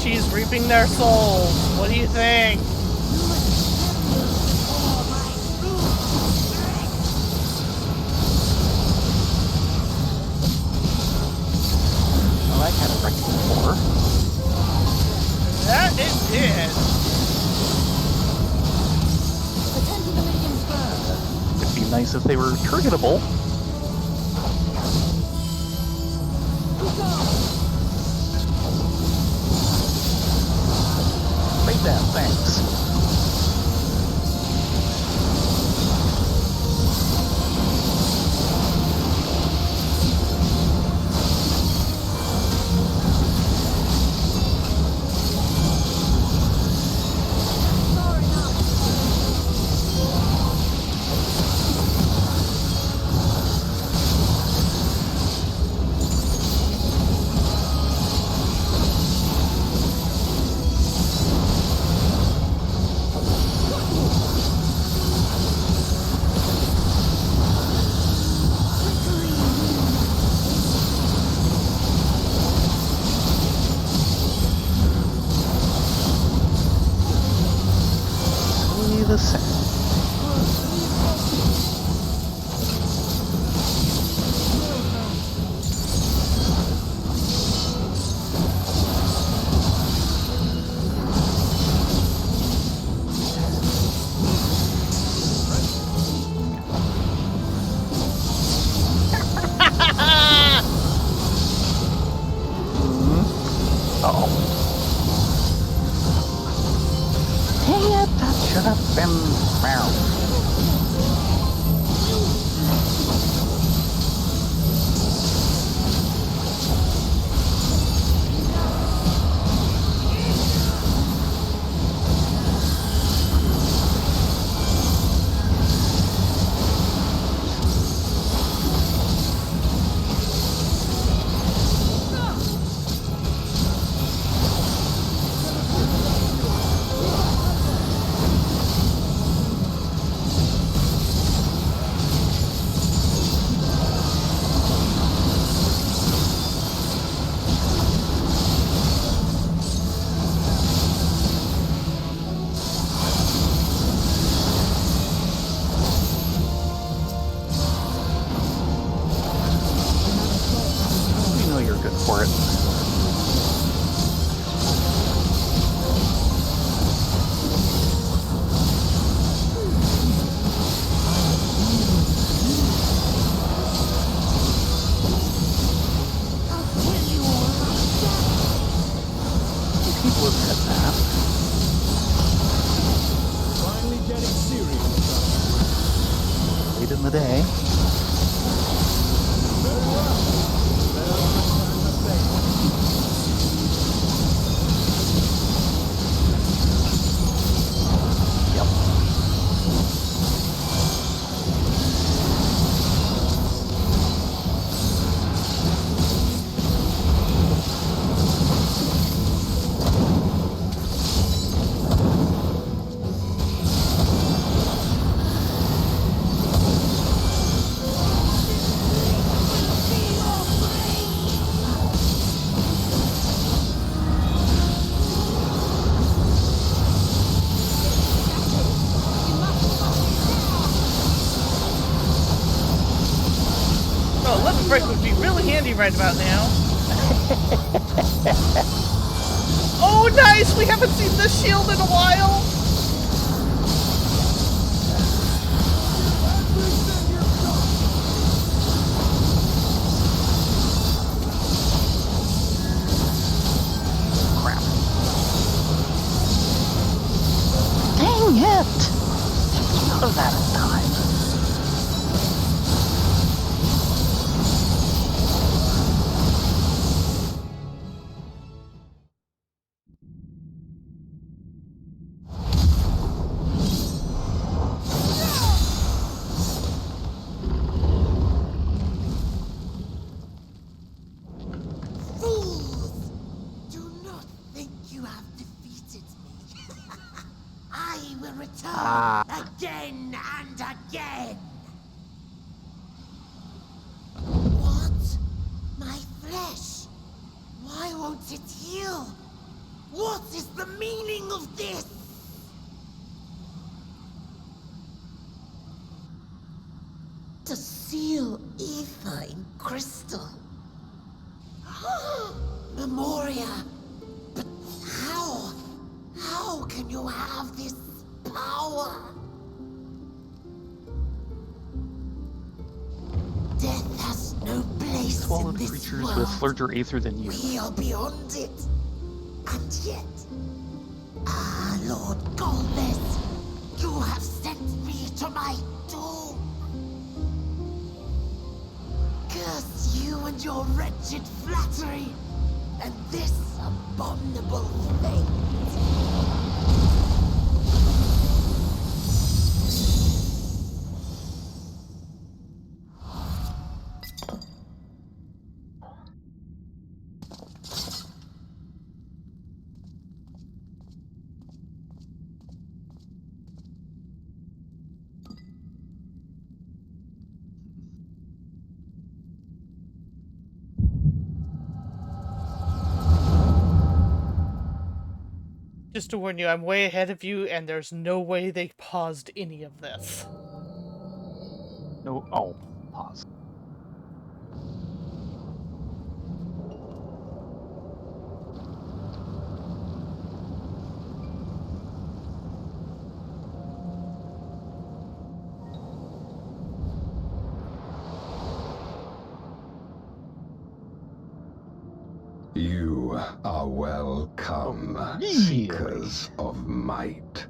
S1: She's reaping their souls. What do you think?
S2: Well, that kind of wrecked the floor.
S1: That it did.
S6: Attend to the minions first.
S2: It'd be nice if they were targetable. Right then, thanks. in the day.
S1: Oh, Lemon Break would be really handy right about now. Oh, nice! We haven't seen this shield in a while!
S2: Crap. Dang it! Out of that in time.
S8: Fools! Do not think you have defeated me. I will return again and again. What? My flesh? Why won't it heal? What is the meaning of this? To seal ether in crystal. Memoria. But how? How can you have this power? Death has no place
S2: Swallowed
S8: in this
S2: creatures
S8: world.
S2: with larger aether than you.
S8: We are beyond it. And yet... Ah, Lord Golbez, you have sent me to my doom. Curse you and your wretched flattery, and this abominable fate.
S1: Just to warn you, I'm way ahead of you, and there's no way they paused any of this.
S2: No. Oh, pause.
S10: You are welcome,
S2: Oh, really?
S10: seekers of might.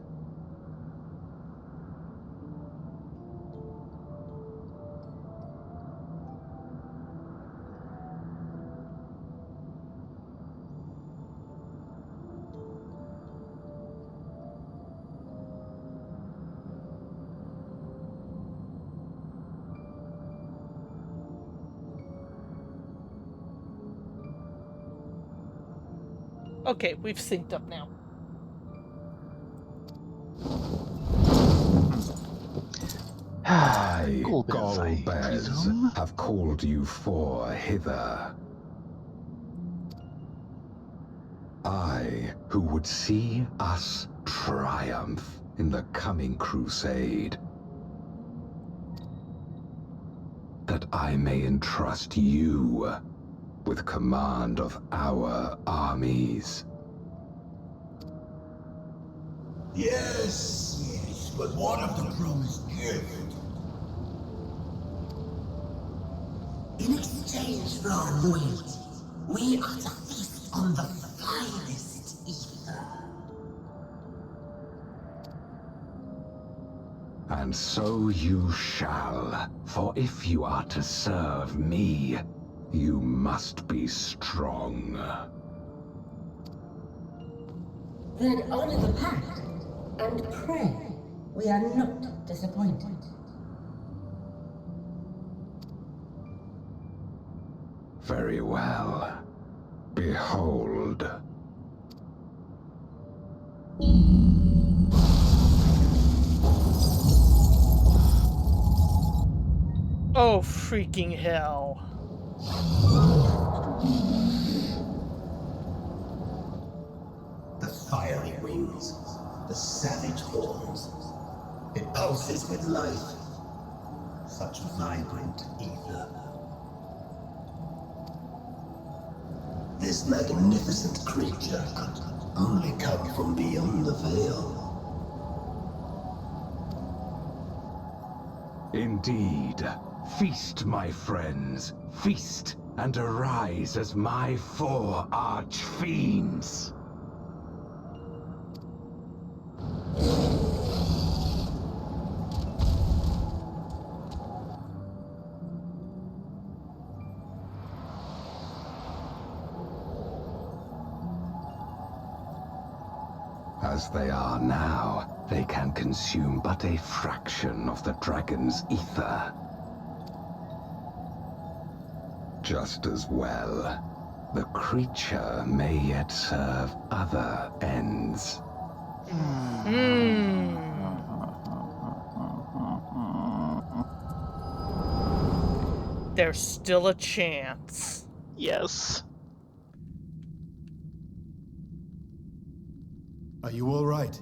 S1: Okay, we've synced up now.
S10: I,
S2: Golbez, I
S10: Golbez,
S2: presume?
S10: have called you four hither. I, who would see us triumph in the coming crusade. That I may entrust you with command of our armies.
S4: Yes, but what of the promised gift?
S8: In exchange for our loyalty, we are to feast on the finest ether.
S10: And so you shall, for if you are to serve me, you must be strong.
S8: Then honor the pact and pray we are not disappointed.
S10: Very well. Behold.
S1: Oh, freaking hell.
S11: The fiery wings, the savage horns. It pulses with life. Such vibrant ether. This magnificent creature could only come from beyond the veil.
S10: Indeed. Feast, my friends. Feast and arise as my 4 arch-fiends. As they are now, they can consume but a fraction of the dragon's ether. Just as well, the creature may yet serve other ends.
S1: There's still a chance.
S2: Yes.
S9: Are you all right?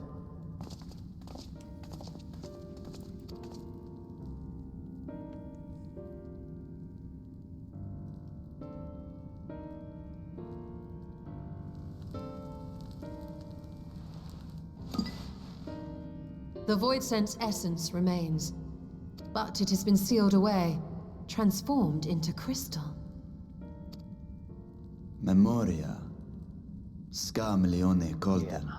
S6: The Void Sense essence remains, but it has been sealed away, transformed into crystal.
S5: Memoria. Scamleone called them.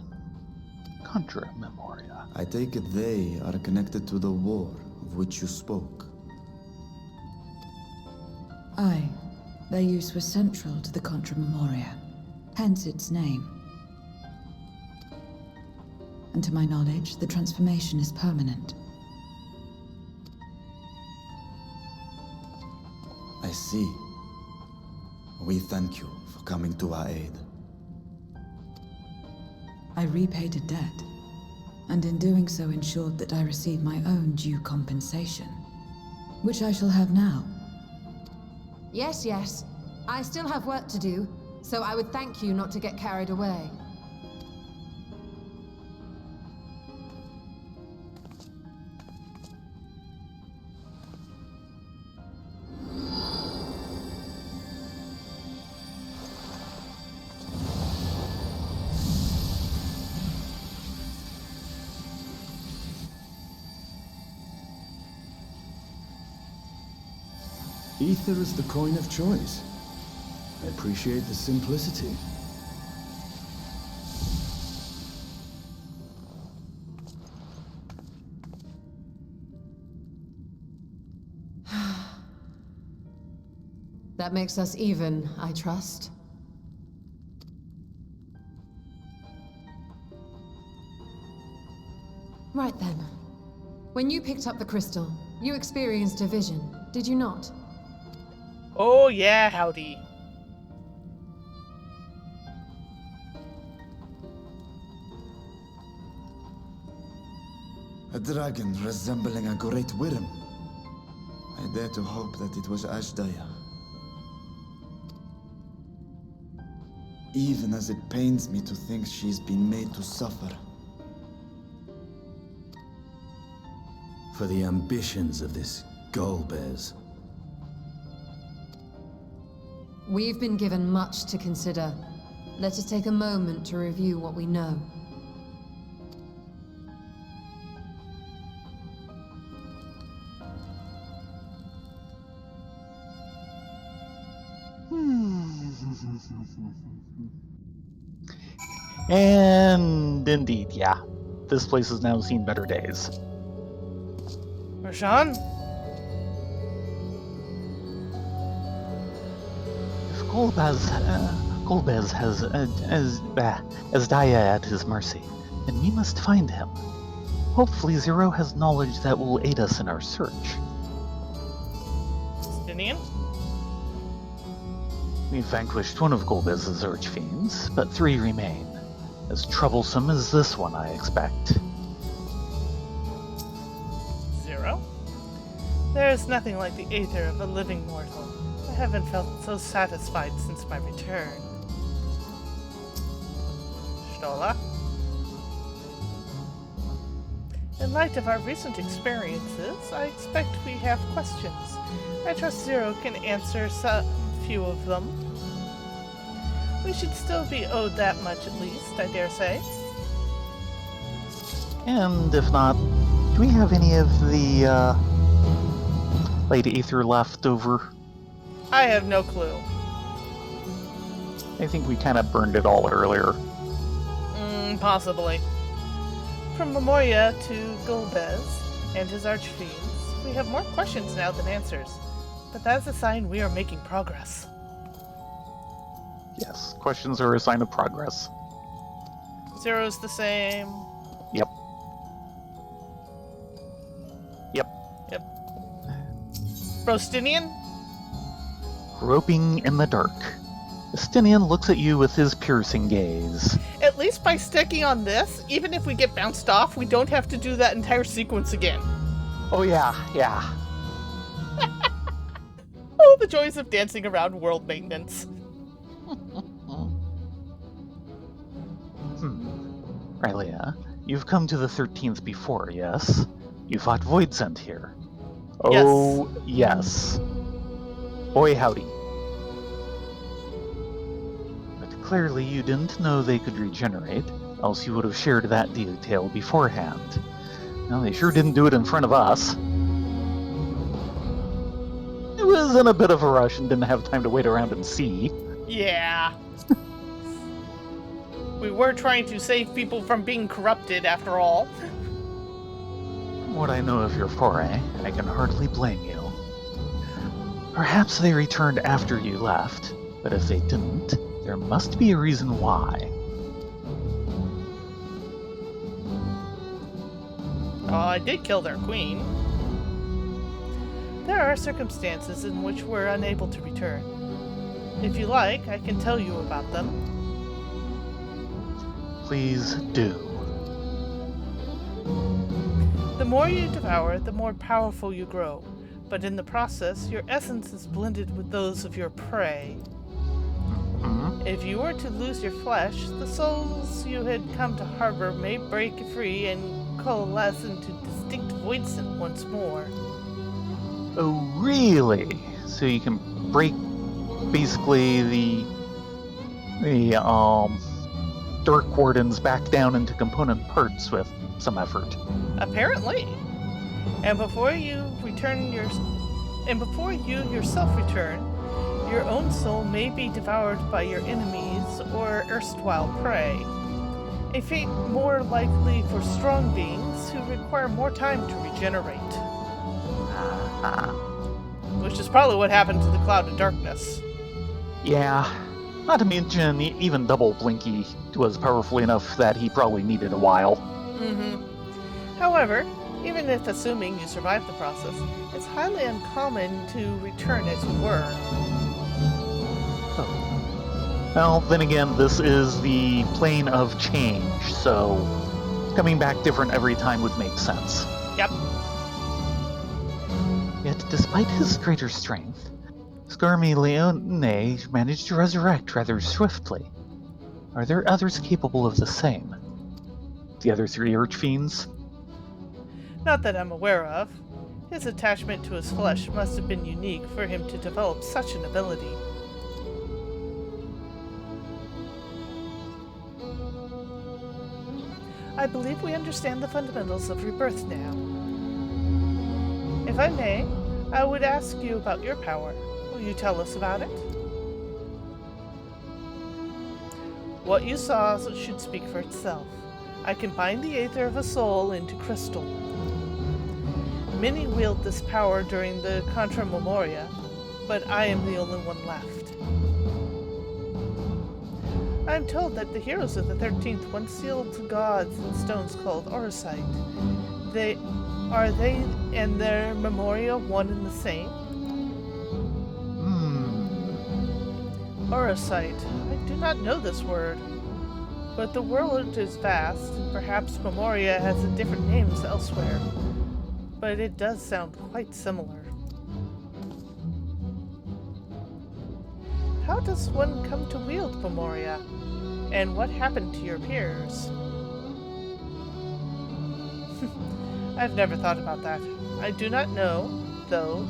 S2: Contra Memoria.
S5: I take it they are connected to the war of which you spoke.
S7: Aye. Their use was central to the Contra Memoria, hence its name. And to my knowledge, the transformation is permanent.
S5: I see. We thank you for coming to our aid.
S7: I repaid a debt, and in doing so ensured that I receive my own due compensation, which I shall have now.
S6: Yes, yes. I still have work to do, so I would thank you not to get carried away.
S9: Ether is the coin of choice. I appreciate the simplicity.
S6: That makes us even, I trust. Right then. When you picked up the crystal, you experienced a vision, did you not?
S1: Oh yeah, howdy.
S5: A dragon resembling a great worm. I dare to hope that it was Ashdaya. Even as it pains me to think she's been made to suffer.
S11: For the ambitions of this Golbez.
S6: We've been given much to consider. Let us take a moment to review what we know.
S2: And indeed, yeah. This place has now seen better days.
S1: Rashan?
S2: If Golbez has Daya at his mercy, then we must find him. Hopefully Zero has knowledge that will aid us in our search.
S1: Justinian?
S2: We've vanquished one of Golbez's archfiends, but 3 remain. As troublesome as this one, I expect.
S1: Zero? There is nothing like the aether of a living mortal. I haven't felt so satisfied since my return. Stola? In light of our recent experiences, I expect we have questions. I trust Zero can answer some few of them. We should still be owed that much at least, I dare say.
S2: And if not, do we have any of the light aether left over?
S1: I have no clue.
S2: I think we kind of burned it all earlier.
S1: Possibly. From Memoria to Golbez and his archfiends, we have more questions now than answers. But that's a sign we are making progress.
S2: Yes, questions are a sign of progress.
S1: Zero's the same.
S2: Yep. Yep.
S1: Yep. Brostinian?
S2: Groping in the dark. Justinian looks at you with his piercing gaze.
S1: At least by sticking on this, even if we get bounced off, we don't have to do that entire sequence again.
S2: Oh yeah.
S1: Oh, the joys of dancing around world maintenance.
S2: Rylea, you've come to the 13th before, yes? You fought Voidsent here.
S1: Yes.
S2: Oh, yes. Boy howdy. But clearly you didn't know they could regenerate, else you would have shared that detail beforehand. Now, they sure didn't do it in front of us. It was in a bit of a rush and didn't have time to wait around and see.
S1: Yeah. We were trying to save people from being corrupted, after all.
S2: From what I know of your foray, I can hardly blame you. Perhaps they returned after you left, but if they didn't, there must be a reason why.
S1: Oh, I did kill their queen. There are circumstances in which we're unable to return. If you like, I can tell you about them.
S2: Please do.
S1: The more you devour, the more powerful you grow. But in the process, your essence is blended with those of your prey. If you were to lose your flesh, the souls you had come to harbor may break free and coalesce into distinct Voidsent once more.
S2: Oh, really? So you can break basically the Dark Wardens back down into component parts with some effort.
S1: Apparently. And before you yourself return, your own soul may be devoured by your enemies or erstwhile prey. A fate more likely for strong beings who require more time to regenerate. Which is probably what happened to the Cloud of Darkness.
S2: Yeah. Not to mention, even Double Blinky was powerful enough that he probably needed a while.
S1: However, even if assuming you survived the process, it's highly uncommon to return as you were.
S2: Oh. Well, then again, this is the plane of change, so coming back different every time would make sense.
S1: Yep.
S2: Yet, despite his greater strength, Skarmy Leone managed to resurrect rather swiftly. Are there others capable of the same? The other 3 Archfiends?
S1: Not that I'm aware of. His attachment to his flesh must have been unique for him to develop such an ability. I believe we understand the fundamentals of rebirth now. If I may, I would ask you about your power. Will you tell us about it? What you saw should speak for itself. I combined the aether of a soul into crystal. Many wield this power during the Contra Memoria, but I am the only one left. I am told that the heroes of the 13th once sealed gods in stones called Orosite. Are they and their Memoria one and the same? Orosite. I do not know this word. But the world is vast, and perhaps Memoria has different names elsewhere. But it does sound quite similar. How does one come to wield Memoria? And what happened to your peers? I've never thought about that. I do know, though,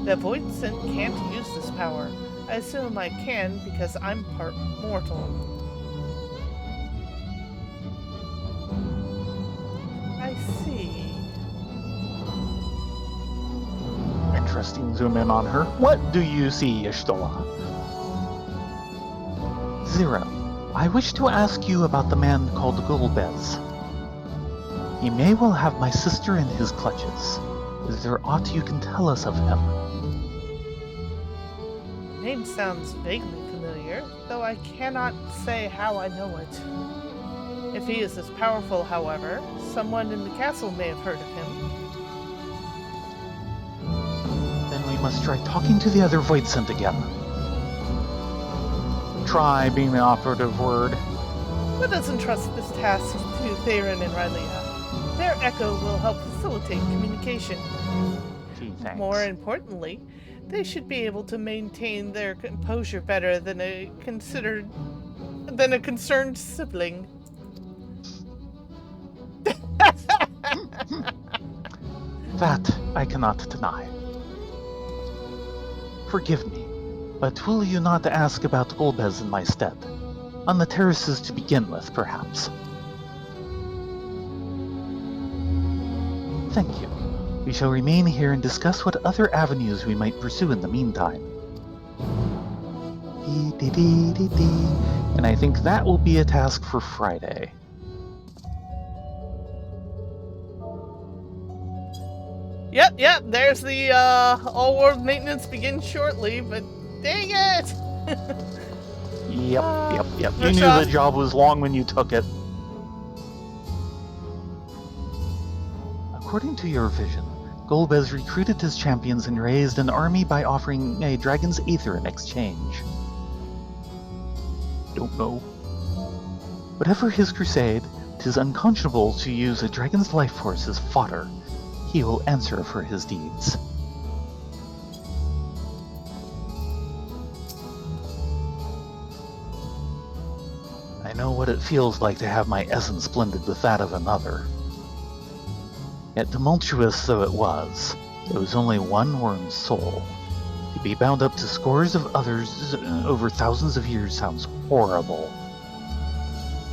S1: that Voidsent can't use this power. I assume I can because I'm part mortal. I see.
S2: Interesting zoom in on her. What do you see, Y'shtola? Zero. I wish to ask you about the man called Golbez. He may well have my sister in his clutches. Is there aught you can tell us of him?
S1: The name sounds vaguely familiar, though I cannot say how I know it. If he is as powerful, however, someone in the castle may have heard of him.
S2: Then we must try talking to the other Voidsent again. Try being the operative word.
S1: Let us entrust this task to Thayrin and Rylea. Their echo will help facilitate communication.
S2: Gee, thanks.
S1: More importantly, they should be able to maintain their composure better than a concerned sibling.
S2: That I cannot deny. Forgive me, but will you not ask about Golbez in my stead? On the terraces to begin with, perhaps. Thank you. We shall remain here and discuss what other avenues we might pursue in the meantime. And I think that will be a task for Friday.
S1: Yep, there's the all world maintenance begins shortly, but dang it!
S2: Yep. You knew the job was long when you took it. According to your vision, Golbez recruited his champions and raised an army by offering a dragon's aether in exchange. Don't know. Whatever his crusade, 'tis unconscionable to use a dragon's life force as fodder. He will answer for his deeds. I know what it feels like to have my essence blended with that of another. Yet tumultuous though it was only one worm's soul. To be bound up to scores of others over thousands of years sounds horrible.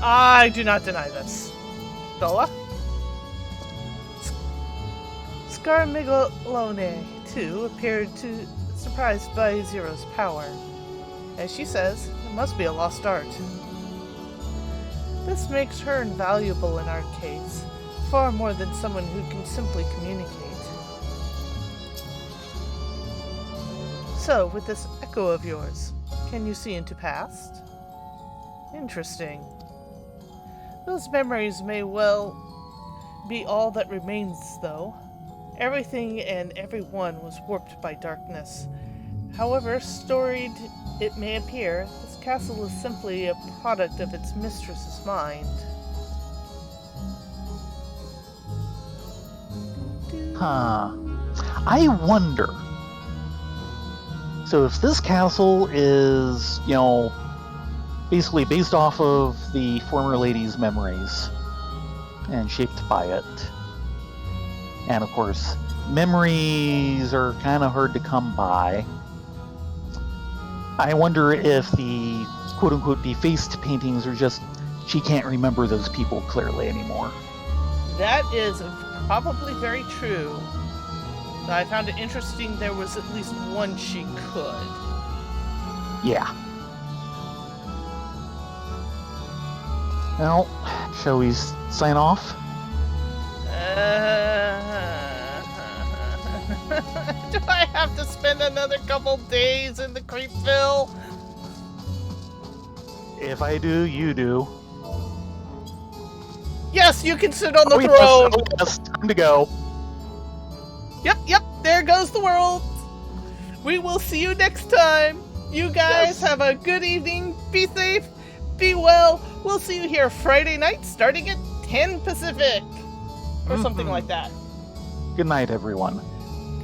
S1: I do not deny this. Dola? Scarmiglone, too, appeared surprised by Zero's power. As she says, it must be a lost art. This makes her invaluable in our case, far more than someone who can simply communicate. So, with this echo of yours, can you see into past? Interesting. Those memories may well be all that remains, though. Everything and everyone was warped by darkness. However storied it may appear, this castle is simply a product of its mistress's mind.
S2: I wonder. So if this castle is, basically based off of the former lady's memories and shaped by it, and of course, memories are kind of hard to come by. I wonder if the quote-unquote defaced paintings are just, she can't remember those people clearly anymore.
S1: That is probably very true. I found it interesting there was at least one she could.
S2: Yeah. Well, shall we sign off?
S1: Do I have to spend another couple days in the Creepville?
S2: If I do, you do.
S1: Yes, you can sit on the
S2: yes,
S1: throne!
S2: yes, time to go.
S1: Yep, there goes the world! We will see you next time! You guys have a good evening, be safe, be well. We'll see you here Friday night starting at 10 Pacific! Or something like that.
S2: Good night, everyone.